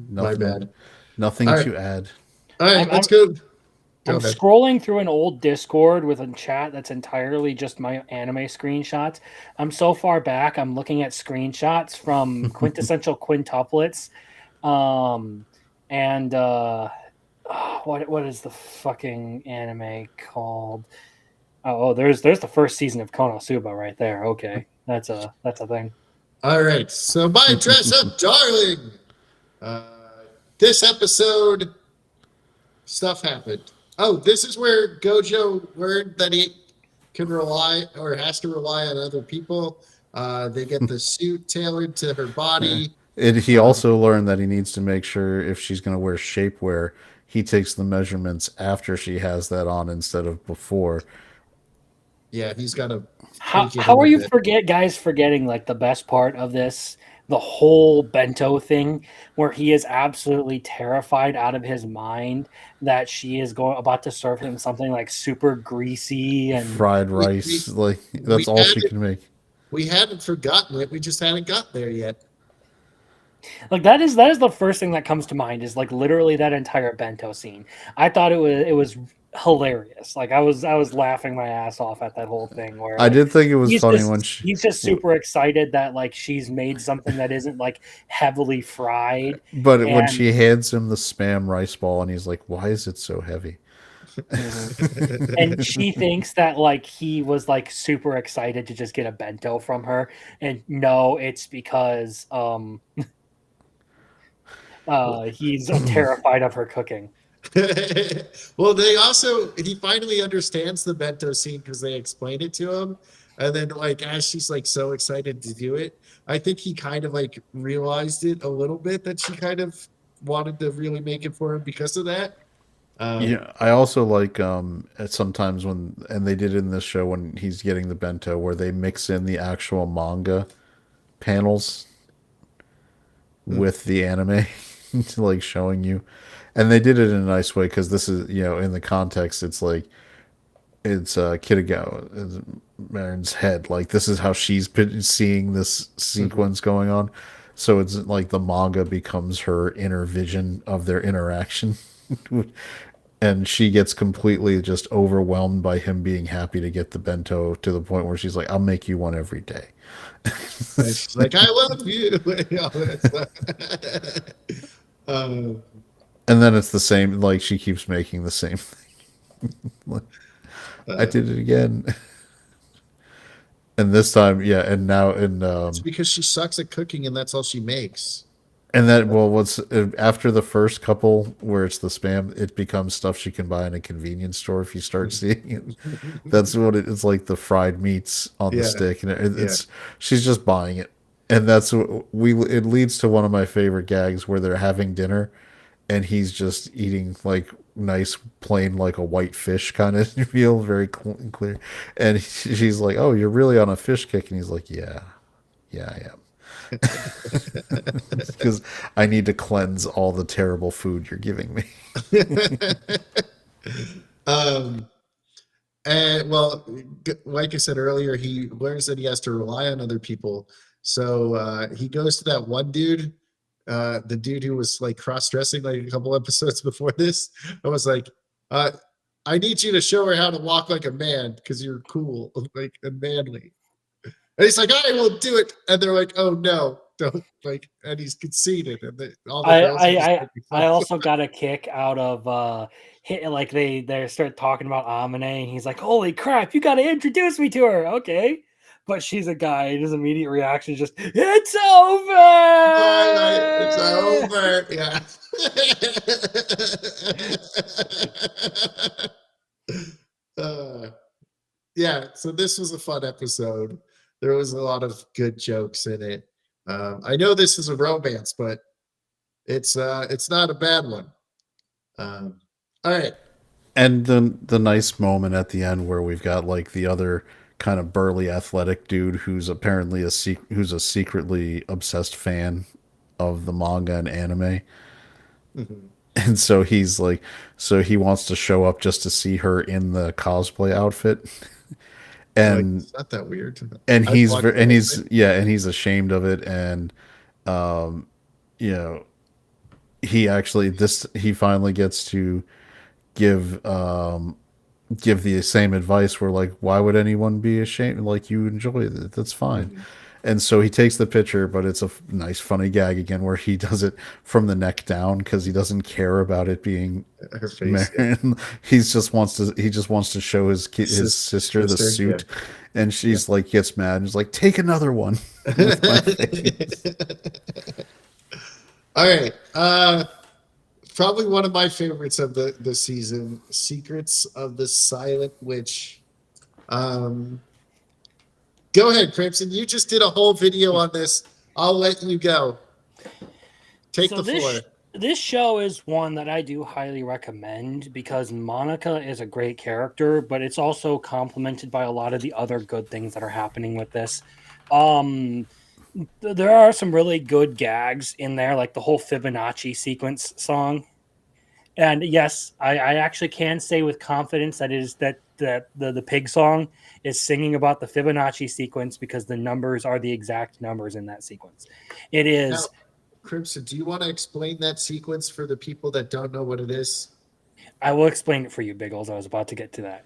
my bad. Nothing to add. All right, let's go. I'm scrolling through an old Discord with a chat that's entirely just my anime screenshots. I'm so far back. I'm looking at screenshots from quintessential quintuplets, and what is the fucking anime called? Oh, there's the first season of Konosuba right there. Okay, that's a thing. All right, so my dress up darling. This episode, stuff happened. Oh, this is where Gojo learned that he can rely or has to rely on other people. They get the suit tailored to her body. He also learned that he needs to make sure if she's going to wear shapewear, he takes the measurements after she has that on instead of before. Yeah, he's got to. How are you forgetting like the best part of this? The whole bento thing, where he is absolutely terrified out of his mind that she is about to serve him something like super greasy and fried rice. That's all she can make. We hadn't forgotten it. We just hadn't got there yet. Like that is the first thing that comes to mind is like literally that entire bento scene. I thought it was hilarious. Like I was laughing my ass off at that whole thing where I did think it was funny when he's just super excited that like she's made something that isn't like heavily fried. But when she hands him the spam rice ball and he's like, "Why is it so heavy?" And she thinks that like he was like super excited to just get a bento from her, and no, it's because He's terrified of her cooking. Well, he finally understands the bento scene because they explained it to him. And then like as she's like so excited to do it, I think he kind of like realized it a little bit that she kind of wanted to really make it for him because of that. Yeah, I also like sometimes when and they did it in this show when he's getting the bento where they mix in the actual manga panels with the anime to like showing you. And they did it in a nice way because this is, in the context it's like it's Kitagawa, it's Marin's head. Like this is how she's been seeing this sequence going on. So it's like the manga becomes her inner vision of their interaction. And she gets completely just overwhelmed by him being happy to get the bento to the point where she's like, "I'll make you one every day." And she's like, I love you. All that stuff. And then it's the same. Like she keeps making the same thing. I did it again. And this time, yeah, and now It's because she sucks at cooking and that's all she makes. and that well, what's after the first couple where it's the spam, it becomes stuff she can buy in a convenience store if you start seeing it. That's what it's like the fried meats on the Yeah. stick, and it's she's just buying it, and that's what it leads to one of my favorite gags where they're having dinner, and he's just eating like nice plain like a white fish kind of meal, very clear, and she's like, "Oh, you're really on a fish kick," and he's like, "Yeah, yeah, I am." Because I need to cleanse all the terrible food you're giving me. um, and well, like I said earlier, he learns that he has to rely on other people. So he goes to that one dude, the dude who was like cross-dressing like a couple episodes before this. I was like, I need you to show her how to walk like a man because you're cool, like and manly. And he's like, I will do it. And they're like, oh no, don't like. And he's conceited, and all the girls are just making fun I of him. also got a kick out of like they start talking about Amine, and he's like, "Holy crap, you got to introduce me to her." Okay, but she's a guy, and his immediate reaction is just, "It's over." It's over. Yeah. Yeah. So this was a fun episode. There was a lot of good jokes in it. I know this is a romance, but it's not a bad one. All right. And the nice moment at the end where we've got like the other kind of burly athletic dude who's apparently who's a secretly obsessed fan of the manga and anime. Mhm. And so he wants to show up just to see her in the cosplay outfit. Like, And it's not that weird. and I'd watch the whole he's thing. yeah, and he's ashamed of it, and um you know he finally gets to give give the same advice where like why would anyone be ashamed, like you enjoy it, that's fine. Mhm. And so he takes the picture, but it's a nice funny gag again where he does it from the neck down because he doesn't care about it being Her face. Marion. He just wants to show his sister the suit, and she's like gets mad and is like, take another one with my face. All right. Probably one of my favorites of the season, Secrets of the Silent Witch. Go ahead, Crimson. You just did a whole video on this. I'll let you go. Take the floor. This show is one that I do highly recommend because Monica is a great character, but it's also complemented by a lot of the other good things that are happening with this. There are some really good gags in there, like the whole Fibonacci sequence song. And yes, I actually can say with confidence that the pig song is singing about the Fibonacci sequence because the numbers are the exact numbers in that sequence. It is. Now, Crimson, do you want to explain that sequence for the people that don't know what it is? I will explain it for you, Biggles. I was about to get to that.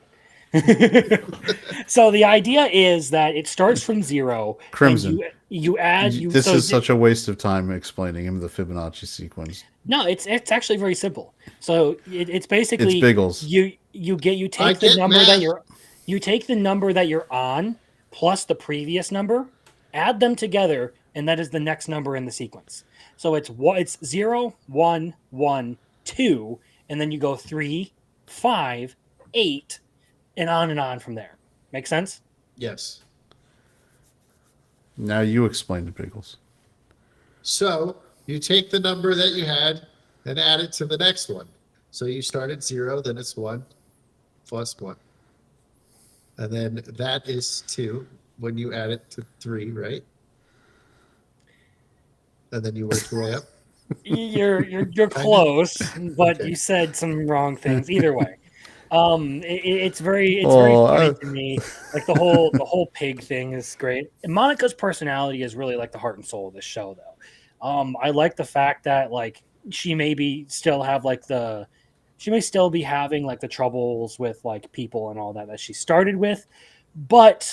So the idea is that it starts from zero. Crimson. And you add. This is such a waste of time explaining him the Fibonacci sequence. No, it's actually very simple. So it's basically It's Biggles. You take the number that you take the number that you're on plus the previous number, add them together, and that is the next number in the sequence. So it's 0, 1, 1, 2, and then you go 3, 5, 8, and on from there. Make sense? Yes. Now you explain the Biggles. So you take the number that you had and add it to the next one. So you start at 0, then it's 1 plus 1. And then that is 2 when you add it to 3, right? And then you work your way up. You're close, but Okay. you said some wrong things. Either way, it's very Oh, funny to me. Like the whole pig thing is great. And Monica's personality is really like the heart and soul of this show, though. I like the fact that like she maybe still have like she may still be having like the troubles with like people and all that she started with, but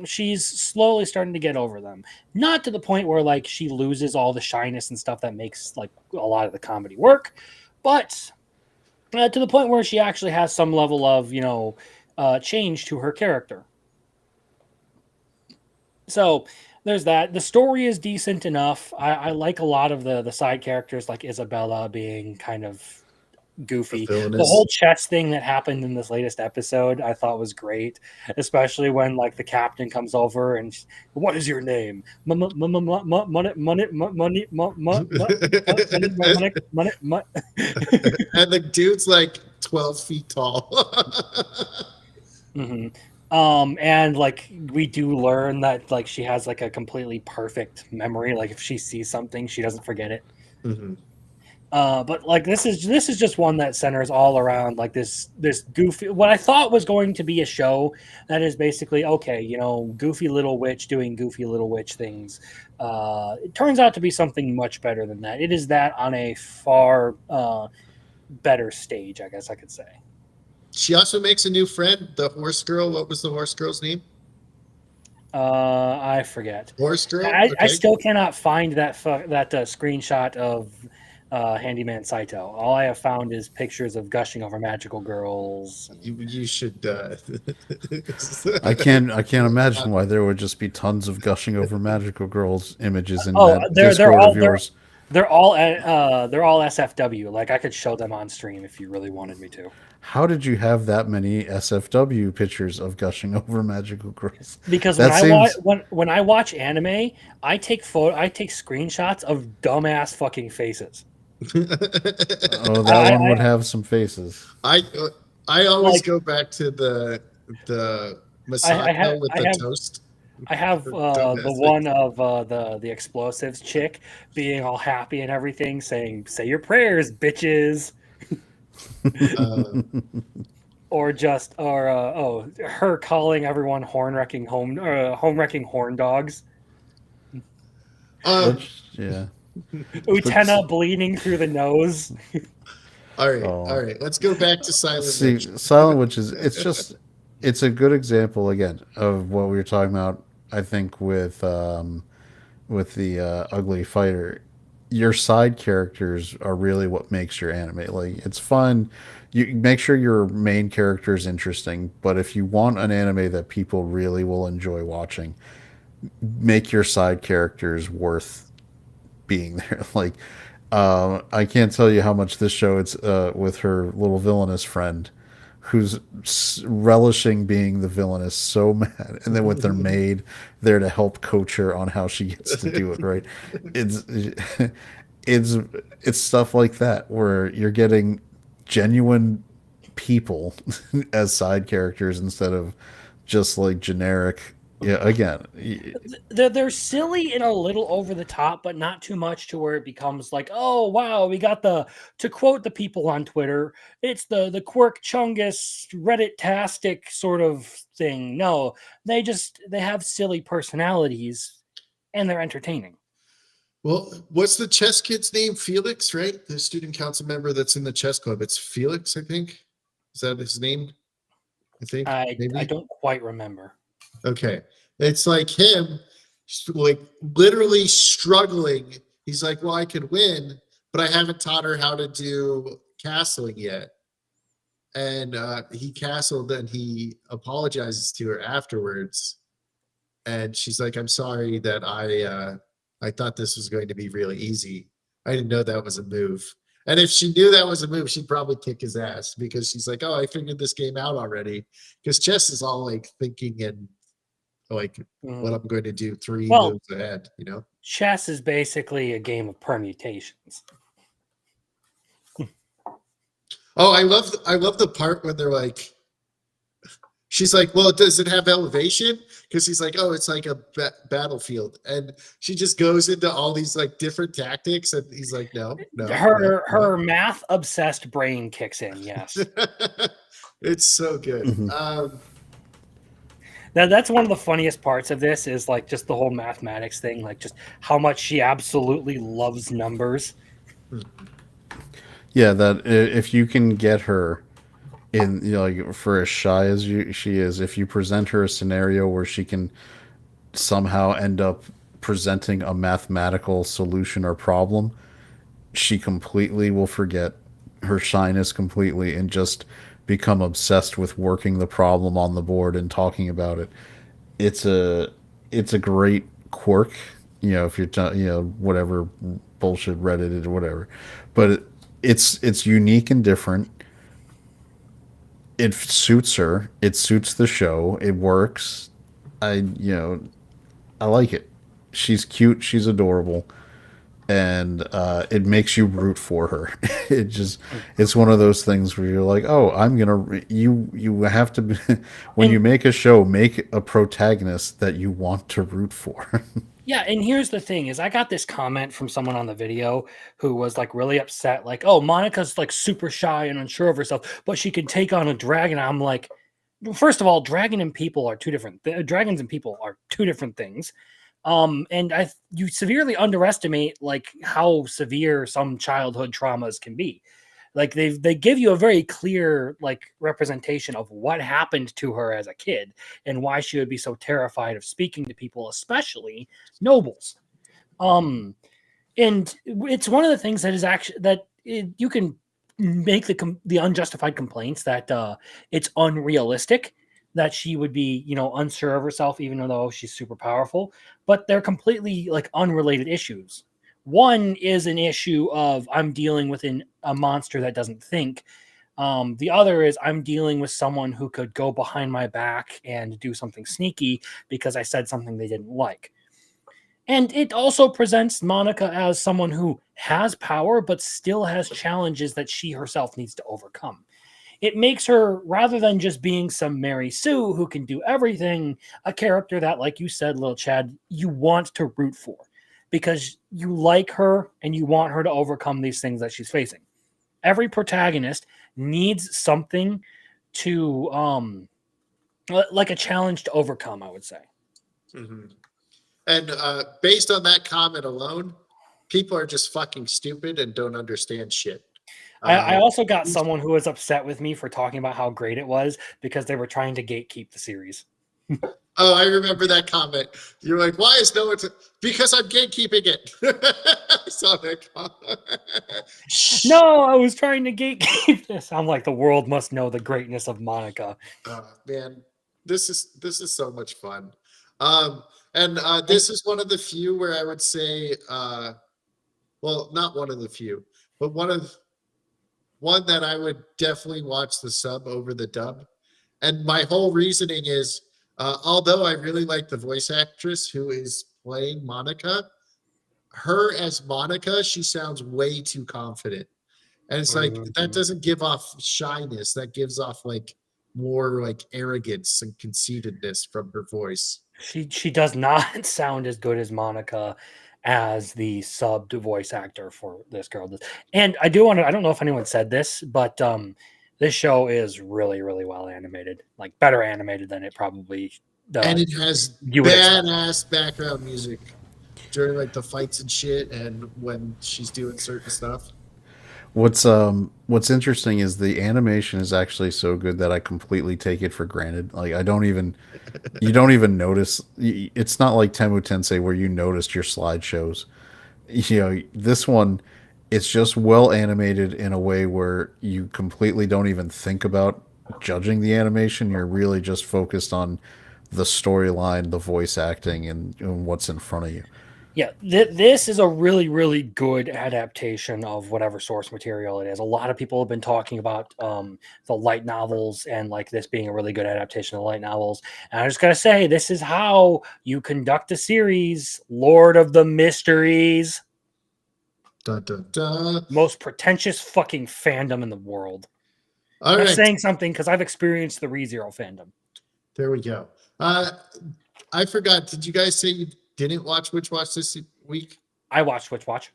she's slowly starting to get over them. Not to the point where like she loses all the shyness and stuff that makes like a lot of the comedy work, but to the point where she actually has some level of change to her character. So there's that. The story is decent enough. I like a lot of the side characters, like Isabella being kind of The goofy. The villainous. whole chess thing that happened in this latest episode, I thought was great, especially when like the captain comes over and what is your name? Money, money, money, money, money. And the dude's like 12 feet tall. And like we do learn that like she has like a completely perfect memory. Like if she sees something, she doesn't forget it. Mhm. But like this is just one that centers all around like this goofy, what I thought was going to be a show that is basically okay, goofy little witch doing goofy little witch things. It turns out to be something much better than that. It is that on a far better stage, I guess I could say. She also makes a new friend, the horse girl. What was the horse girl's name? I forget. Horse girl? I Okay. still cannot find that screenshot of Handyman Saito. All I have found is pictures of gushing over magical girls. You should. I can't imagine why there would just be tons of gushing over magical girls images in Oh, that they're Discord all of yours. they're all SFW. Like I could show them on stream if you really wanted me to. How did you have that many SFW pictures of gushing over magical girls? Because That seems when I watch anime, I take screenshots of dumbass fucking faces. oh, that I, one I would have some faces. I I always like go back to the I have Masato with I the have toast. I have the Dumbass one of the explosives chick being all happy and everything, saying "Say your prayers, bitches," Uh, or her calling everyone home wrecking horn dogs. um, Yeah. Utena bleeding through the nose. all right, Oh. all right. Let's go back to Silent See, Witch. Silent Witches, it's a good example again of what we were talking about. I think with the ugly fighter, your side characters are really what makes your anime. Like it's fun. You make sure your main character is interesting, but if you want an anime that people really will enjoy watching, make your side characters worth being there. Like I can't tell you how much this show it's with her little villainous friend who's relishing being the villainess so mad, and then with their maid there to help coach her on how she gets to do it right. It's it's stuff like that where you're getting genuine people as side characters instead of just like generic. Yeah, again, They're silly and a little over the top, but not too much to where it becomes like, oh wow, we got to quote the people on Twitter, it's the quirk chungus Reddit tastic sort of thing. No, they have silly personalities and they're entertaining. Well, what's the chess kid's name? Felix, right? The student council member that's in the chess club. It's Felix, I think. Is that his name? I think I maybe. don't quite remember. Okay. It's like him, like literally struggling. He's like, well, I could win, but I haven't taught her how to do castling yet. And he castled and he apologizes to her afterwards. and she's like, "I'm sorry that I thought this was going to be really easy. I didn't know that was a move." And if she knew that was a move, she'd probably kick his ass because she's like, "Oh, I figured this game out already." Because chess is all like thinking and like what I'm going to do three Well, moves ahead, you know? chess is basically a game of permutations. Oh, I love the part when they're like, she's like, "Well, does it have elevation?" Because he's like, "Oh, it's like a battlefield," and she just goes into all these like different tactics, and he's like, "No, no, no, Her math obsessed brain kicks in. Yes, no." It's so good. Mhm. that's one of the funniest parts of this is like just the whole mathematics thing, like just how much she absolutely loves numbers. Yeah, that if you can get her in, like for as shy as she is, if you present her a scenario where she can somehow end up presenting a mathematical solution or problem, she completely will forget her shyness completely and just become obsessed with working the problem on the board and talking about it. It's a it's a great quirk, if you're whatever bullshit Reddit or whatever, but it's unique and different. It suits her. It suits the show. It works. I like it. She's cute. She's adorable, and it makes you root for her. It just it's one of those things where you're like, oh, you have to be, when And you make a show, make a protagonist that you want to root for. yeah, and here's the thing is I got this comment from someone on the video who was like really upset, like, oh, Monica's like super shy and unsure of herself, but she can take on a dragon. I'm like, first of all, dragon and people are two different dragons and people are two different things. And you severely underestimate like how severe some childhood traumas can be. Like they give you a very clear like representation of what happened to her as a kid and why she would be so terrified of speaking to people, especially nobles. Um, and it's one of the things that is actually you can make the unjustified complaints that it's unrealistic that she would be unsure of herself even though she's super powerful, but they're completely like unrelated issues. One is an issue of I'm dealing with a monster that doesn't think. The other is I'm dealing with someone who could go behind my back and do something sneaky because I said something they didn't like. And it also presents Monica as someone who has power, but still has challenges that she herself needs to overcome. It makes her, rather than just being some Mary Sue who can do everything, a character that, like you said, Lil Chad, you want to root for because you like her and you want her to overcome these things that she's facing. Every protagonist needs something to, like a challenge to overcome, I would say. Mhm. And based on that comment alone, people are just fucking stupid and don't understand shit. I Uh, also got someone who was upset with me for talking about how great it was because they were trying to gatekeep the series. oh, I remember that comment. You're like, why is no one? Because I'm gatekeeping it. I saw that comment. Shh. No, I was trying to gatekeep this. I'm like, the world must know the greatness of Monica. Man, this is so much fun. And And this is one of the few where I would say, well, not one of the few, but one that I would definitely watch the sub over the dub. And my whole reasoning is, although I really like the voice actress who is playing Monica, her as Monica, she sounds way too confident. And it's like that Mhm. doesn't give off shyness. That gives off like more like arrogance and conceitedness from her voice. She does not sound as good as Monica as the subbed voice actor for this girl does. And I do want to, I don't know if anyone said this, but this show is really, really well animated. Like better animated than it probably And uh, it has you would expect. badass background music during like the fights and shit and when she's doing certain stuff. What's interesting is the animation is actually so good that I completely take it for granted. Like I don't even you don't even notice. It's not like Temu Tensei where you noticed your slideshows. This one, it's just well animated in a way where you completely don't even think about judging the animation. You're really just focused on the storyline, the voice acting, and what's in front of you. Yeah, this is a really, really good adaptation of whatever source material it is. A lot of people have been talking about the light novels and like this being a really good adaptation of the light novels. And I just gotta say, this is how you conduct a series, Lord of the Mysteries. Dun, dun, dun. Most pretentious fucking fandom in the world. All That's right, saying something because I've experienced the ReZero fandom. there we go. I forgot. Did you guys say you didn't watch Witch Watch this week? I watched Witch Watch.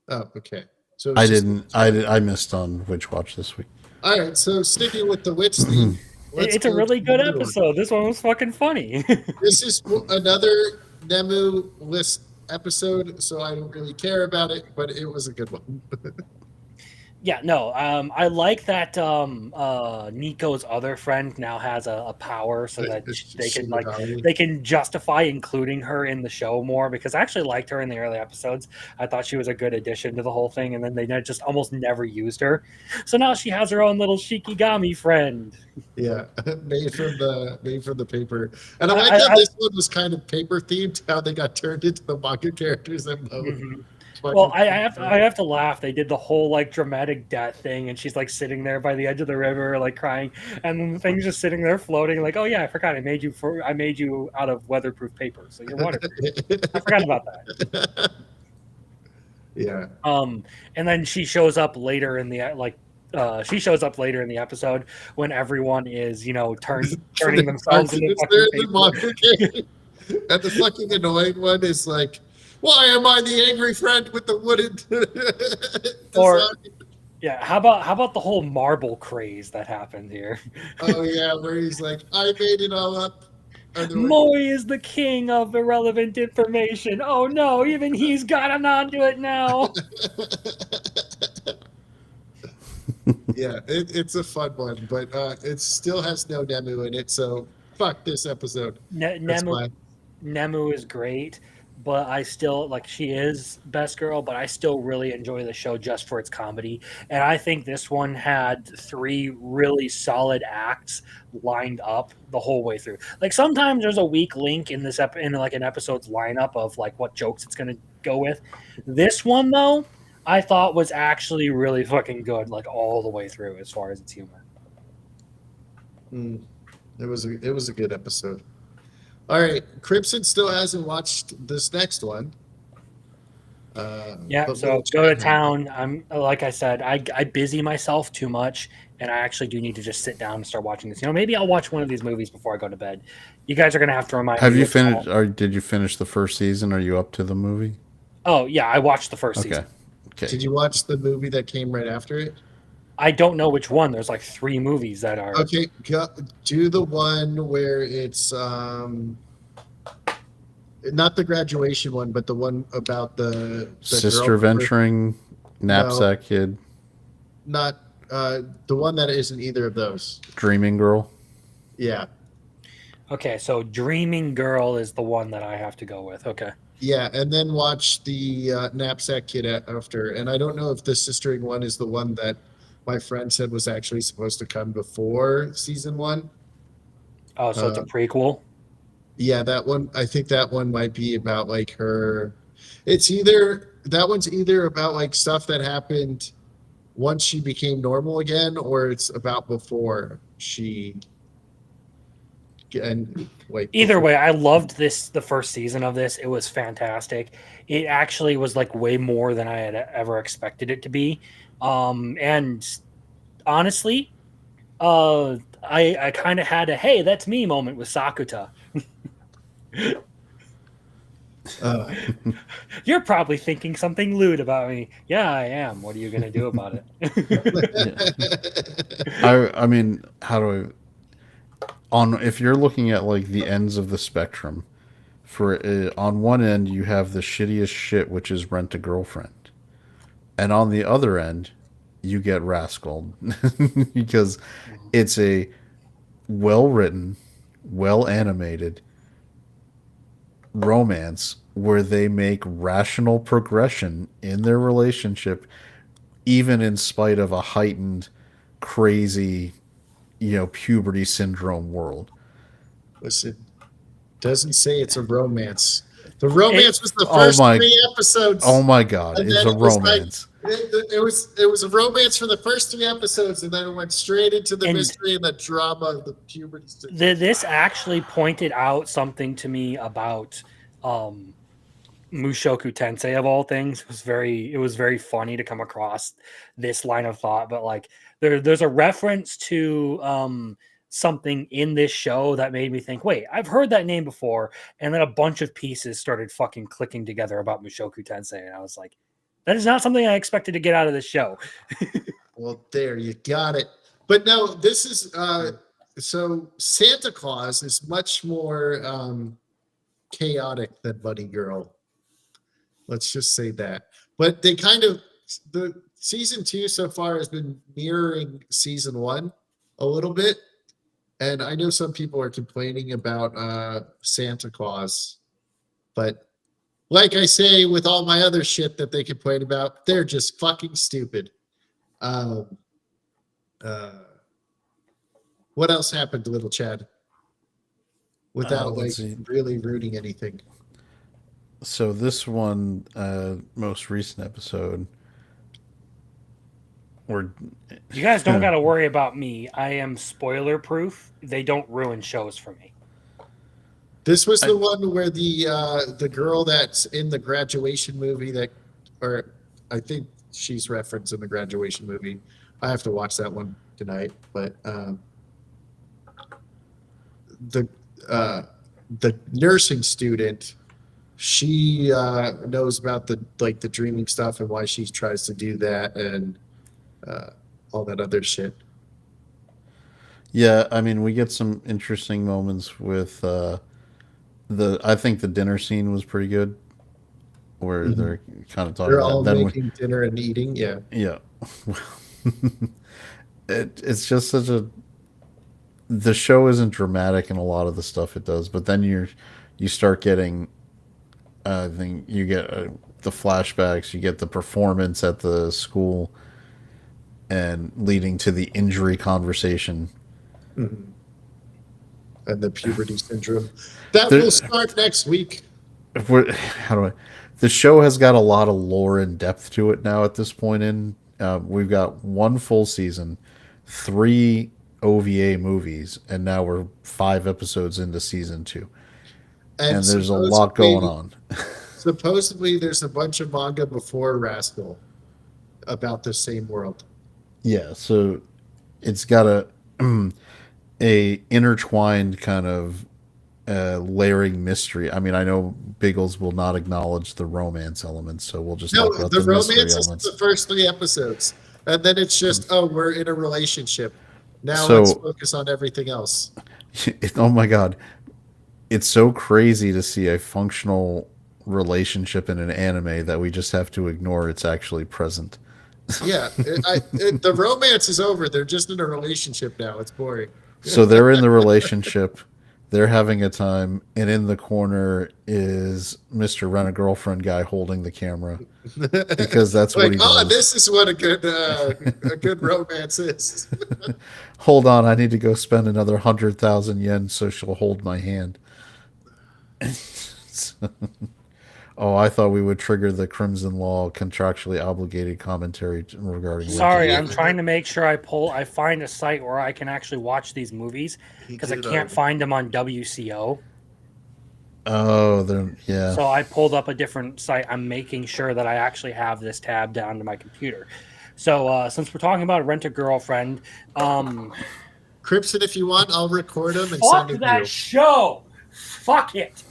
Oh, okay. So I it's just- didn't. I missed on Witch Watch this week. All right. So sticking with the witch theme, let's It's a go really to good the new one. episode. This one was fucking funny. This is another Nemu list episode, so I don't really care about it, but it was a good one. Yeah, no, I like that Nico's other friend now has a power so that they can like Shinigami. they can justify including her in the show more because I actually liked her in the early episodes. I thought she was a good addition to the whole thing, and then they just almost never used her. So now she has her own little Shikigami friend. Yeah, made from the paper. And I like I- how I- this one was kind of paper themed, how they got turned into the manga characters and both. Mhm. Well, I have to laugh. They did the whole like dramatic death thing, and she's like sitting there by the edge of the river, like crying, and then the thing's just sitting there floating. Like, oh yeah, I forgot. I made you out of weatherproof paper, so you're waterproof. I forgot about that. Yeah. And then she shows up later in the she shows up later in the episode when everyone is turning themselves into They're fucking the paper. manga characters. And the fucking annoying one is like, why am I the angry friend with the wooden Or- design? Yeah, how about the whole marble craze that happened here? Oh yeah, where he's like, I made it all up. And they're like, Moy is the king of irrelevant information. Oh no, even he's gotten onto it now. yeah, it's a fun one, but it still has no Nemu in it, so fuck this episode. That's fine. Nemu is great, but I still like she is best girl, but I still really enjoy the show just for its comedy. And I think this one had 3 really solid acts lined up the whole way through. Like sometimes there's a weak link in in like an episode's lineup of like what jokes it's gonna go with. This one though, I thought was actually really fucking good, like all the way through as far as its humor. It was a good episode. All right, Crimson still hasn't watched this next one. Yeah, but so we'll go to chat. town. I'm like I said, I busy myself too much, and I actually do need to just sit down and start watching this. Maybe I'll watch one of these movies before I go to bed. You guys are gonna have to remind me. Have you of all- finished? Or did you finish the first season? Are you up to the movie? Oh yeah, I watched the first Okay. season. Okay. Did you watch the movie that came right after it? I don't know which one. There's like 3 movies that are. Okay, do the one where it's not the graduation one, but the one about the Sister girl- venturing, knapsack kid, Not the one that isn't either of those. dreaming girl. Yeah, Okay, so Dreaming Girl is the one that I have to go with. Okay. yeah, and then watch the knapsack kid after. And I don't know if the sistering one is the one that my friend said was actually supposed to come before season 1. Oh, so it's a prequel. Yeah, that one. I think that one might be about like her. It's either that one's either about like stuff that happened once she became normal again, or it's about before she. And wait. Either way, I loved the first season of this. It was fantastic. It actually was like way more than I had ever expected it to be. And honestly, I kind of had a hey, that's me moment with Sakuta. You're probably thinking something lewd about me. Yeah, I am. What are you gonna do about it? I mean, how do I? If you're looking at like the ends of the spectrum, on one end you have the shittiest shit, which is Rent a Girlfriend, and on the other end you get Rascal, because it's a well written, well animated romance where they make rational progression in their relationship, even in spite of a heightened, crazy, puberty syndrome world. Listen, Doesn't say it's a romance. The romance was the Oh first my- 3 episodes. Oh my god, And it's then a it was romance. It was a romance for the first 3 episodes, and then it went straight into the And- mystery and the drama of the puberty syndrome. This actually pointed out something to me about Mushoku Tensei of all things. It was very funny to come across this line of thought, but like there's a reference to something in this show that made me think, wait, I've heard that name before, and then a bunch of pieces started fucking clicking together about Mushoku Tensei, and I was like, that is not something I expected to get out of this show. Well, there you got it. But no, this is so Santa Claus is much more chaotic than Bunny Girl. Let's just say that. But they kind of the season 2 so far has been mirroring season 1 a little bit. And I know some people are complaining about Santa Claus, but like I say with all my other shit that they complain about, they're just fucking stupid. Um, what else happened to little Chad? Without like let's see. really rooting anything. So this one, most recent episode, or You guys don't got to worry about me. I am spoiler proof. They don't ruin shows for me. This was the one where the girl that's in the graduation movie or I think she's referenced in the graduation movie. I have to watch that one tonight, but the nursing student, she knows about the dreaming stuff and why she tries to do that and all that other shit. yeah, I mean, we get some interesting moments with I think the dinner scene was pretty good, where Mhm. they're kind of talking They're about all then making dinner and eating. Yeah. yeah. It's just such a the show isn't dramatic in a lot of the stuff it does, but then you start getting I think you get the flashbacks, you get the performance at the school, and leading to the injury conversation. Mhm. And the puberty syndrome that There- will start next week. How do I? The show has got a lot of lore and depth to it now. At this point, we've got one full season, 3 OVA movies, and now we're 5 episodes into season 2, and there's a lot going on. Supposedly, there's a bunch of manga before Rascal about the same world. Yeah, so it's got a intertwined kind of layering mystery. I mean, I know Biggles will not acknowledge the romance elements, so we'll just No, talk about the the mystery romance is elements. the first 3 episodes, and then it's just we're in a relationship. Now So- let's focus on everything else. Oh my god, it's so crazy to see a functional relationship in an anime that we just have to ignore it's actually present. Yeah, the romance is over. They're just in a relationship now. It's boring. So they're in the relationship, they're having a time, and in the corner is Mr. Rent a Girlfriend guy holding the camera because that's what Like, he oh, does. this is what a good romance is. Hold on, I need to go spend another 100,000 yen so she'll hold my hand. Oh, I thought we would trigger the Crimson Law contractually obligated commentary regarding. Sorry, Yeah. I'm trying to make sure I find a site where I can actually watch these movies because I can't find them on WCO. Oh, then yeah. So I pulled up a different site. I'm making sure that I actually have this tab down to my computer. So since we're talking about Rent a Girlfriend, Crimson, if you want, I'll record them and fuck send it to that you. show. Fuck it.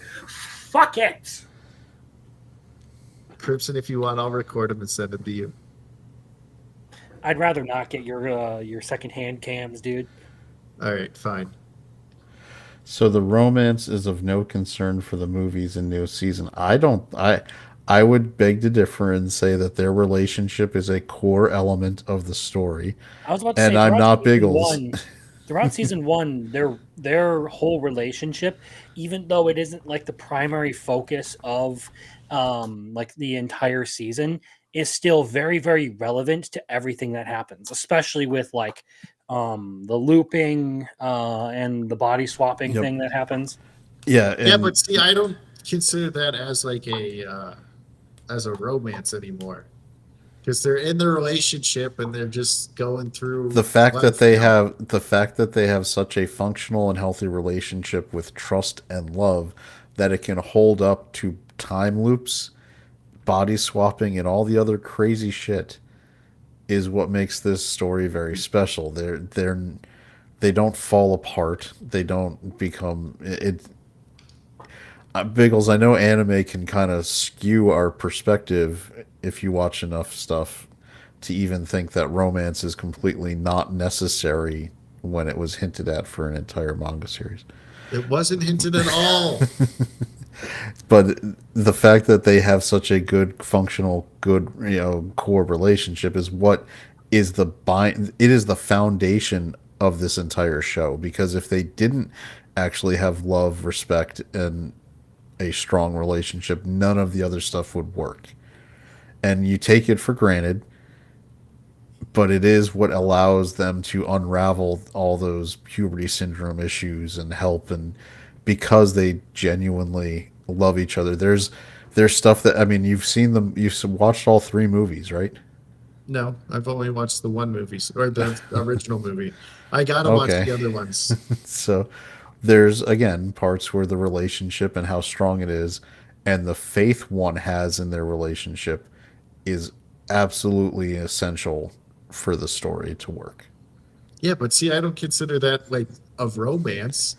Fuck it. Crimson, if you want, I'll record them and send them to you. I'd rather not get your secondhand cams, dude. All right, fine. So the romance is of no concern for the movies in new season. I would beg to differ and say that their relationship is a core element of the story. I was about to And say, I'm throughout not season Biggles. throughout season 1, their whole relationship, even though it isn't like the primary focus of like the entire season, is still very, very relevant to everything that happens, especially with like the looping and the body swapping Yep. thing that happens. Yeah, Yeah, and but see, I don't consider that as like as a romance anymore because they're in the relationship and they're just going through the fact that life, they have such a functional and healthy relationship with trust and love that it can hold up to time loops, body swapping, and all the other crazy shit is what makes this story very special. They don't fall apart. They don't become it. Biggles, I know anime can kind of skew our perspective if you watch enough stuff to even think that romance is completely not necessary when it was hinted at for an entire manga series. It wasn't hinted at all. But the fact that they have such a good functional, good, core relationship is what is it is the foundation of this entire show, because if they didn't actually have love, respect, and a strong relationship, none of the other stuff would work. And you take it for granted, but it is what allows them to unravel all those puberty syndrome issues and help, and because they genuinely love each other. There's stuff that, I mean, you've watched all three movies, right? No, I've only watched the one movie or the original movie. I gotta watch Okay. the other ones. So there's again parts where the relationship and how strong it is and the faith one has in their relationship is absolutely essential for the story to work. Yeah, but see, I don't consider that like a romance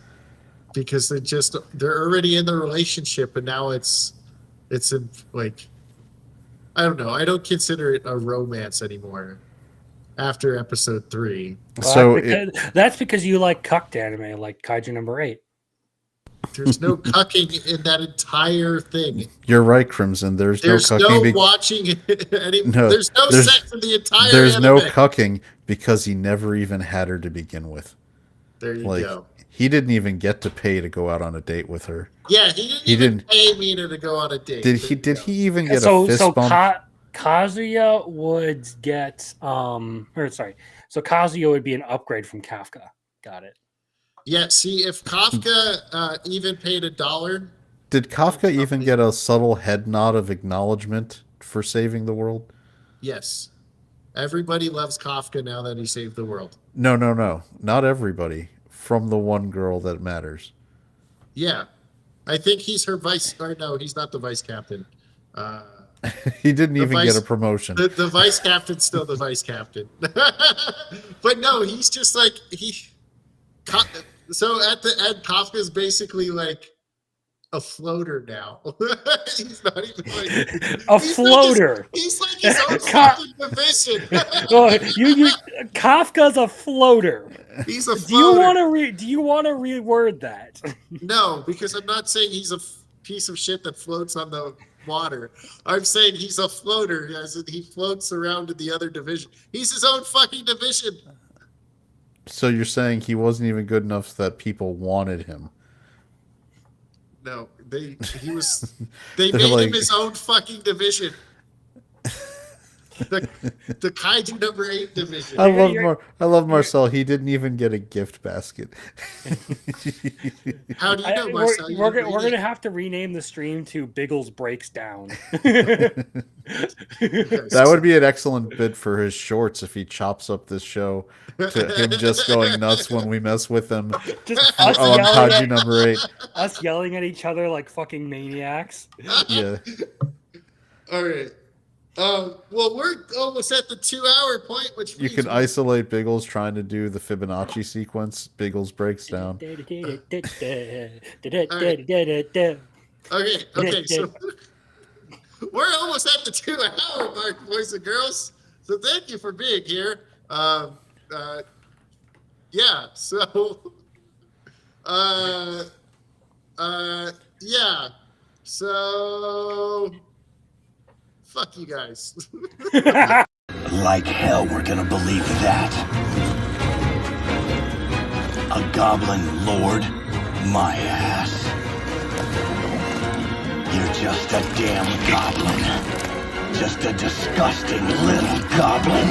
because they're already in the relationship and now it's in like I don't know. I don't consider it a romance anymore after episode 3. Well, So that's because you like cucked anime, like Kaiju number 8. There's no cucking in that entire thing. you're right, Crimson. There's no There's cucking. no watching any. No, there's no there's- sex in the entire. There's no anime. cucking because he never even had her to begin with. There you Like, go. he didn't even get to pay to go out on a date with her. Yeah, he didn't pay Mina to go on a date. Did There he? you Did go. he even get So a fist so bump? Kazuya would get So Kazuya would be an upgrade from Kafka. Got it. Yeah, see, if Kafka even paid $1, Did Kafka even get a subtle head nod of acknowledgement for saving the world? yes, everybody loves Kafka now that he saved the world. No, no, no. Not everybody. From the one girl that matters. Yeah, I think he's her vice. Or no, he's not the vice captain. He didn't even vice- get a promotion. The vice captain's still the vice captain. But no, he's just like so at the end, Kafka's basically like a floater now. He's not even like A he's floater. He's like his own Ka- fucking division. Oh, you Kafka's a floater. He's a Do you floater. want to reword that? No, because I'm not saying he's a piece of shit that floats on the water. I'm saying he's a floater, as in he floats around in the other division. He's his own fucking division. So you're saying he wasn't even good enough that people wanted him? No, they They're made him like- his own fucking division. The Kaiju number 8 division. I love Marcel. He didn't even get a gift basket. How do you know, we're Marcel? You we're, didn't we're read gonna have to rename the stream to Biggles Breaks Down. it. That would be an excellent bit for his shorts if he chops up this show to him just going nuts when we mess with him. Just us On yelling, Kaiju number 8. us yelling at each other like fucking maniacs. Yeah. All right. Well, we're almost at the 2-hour point, which You means can isolate Biggles trying to do the Fibonacci sequence. Biggles breaks down. Okay, so we're almost at the 2-hour mark, boys and girls. So thank you for being here. Yeah, so yeah. So fuck you guys. Like hell, we're gonna believe that. A goblin lord? My ass. You're just a damn goblin. Just a disgusting little goblin.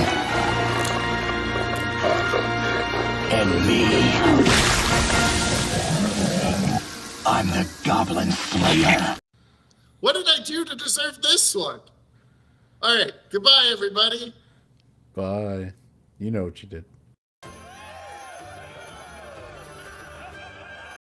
And me? I'm the Goblin Slayer. What did I do to deserve this one? All right, goodbye, everybody. Bye. You know what you did.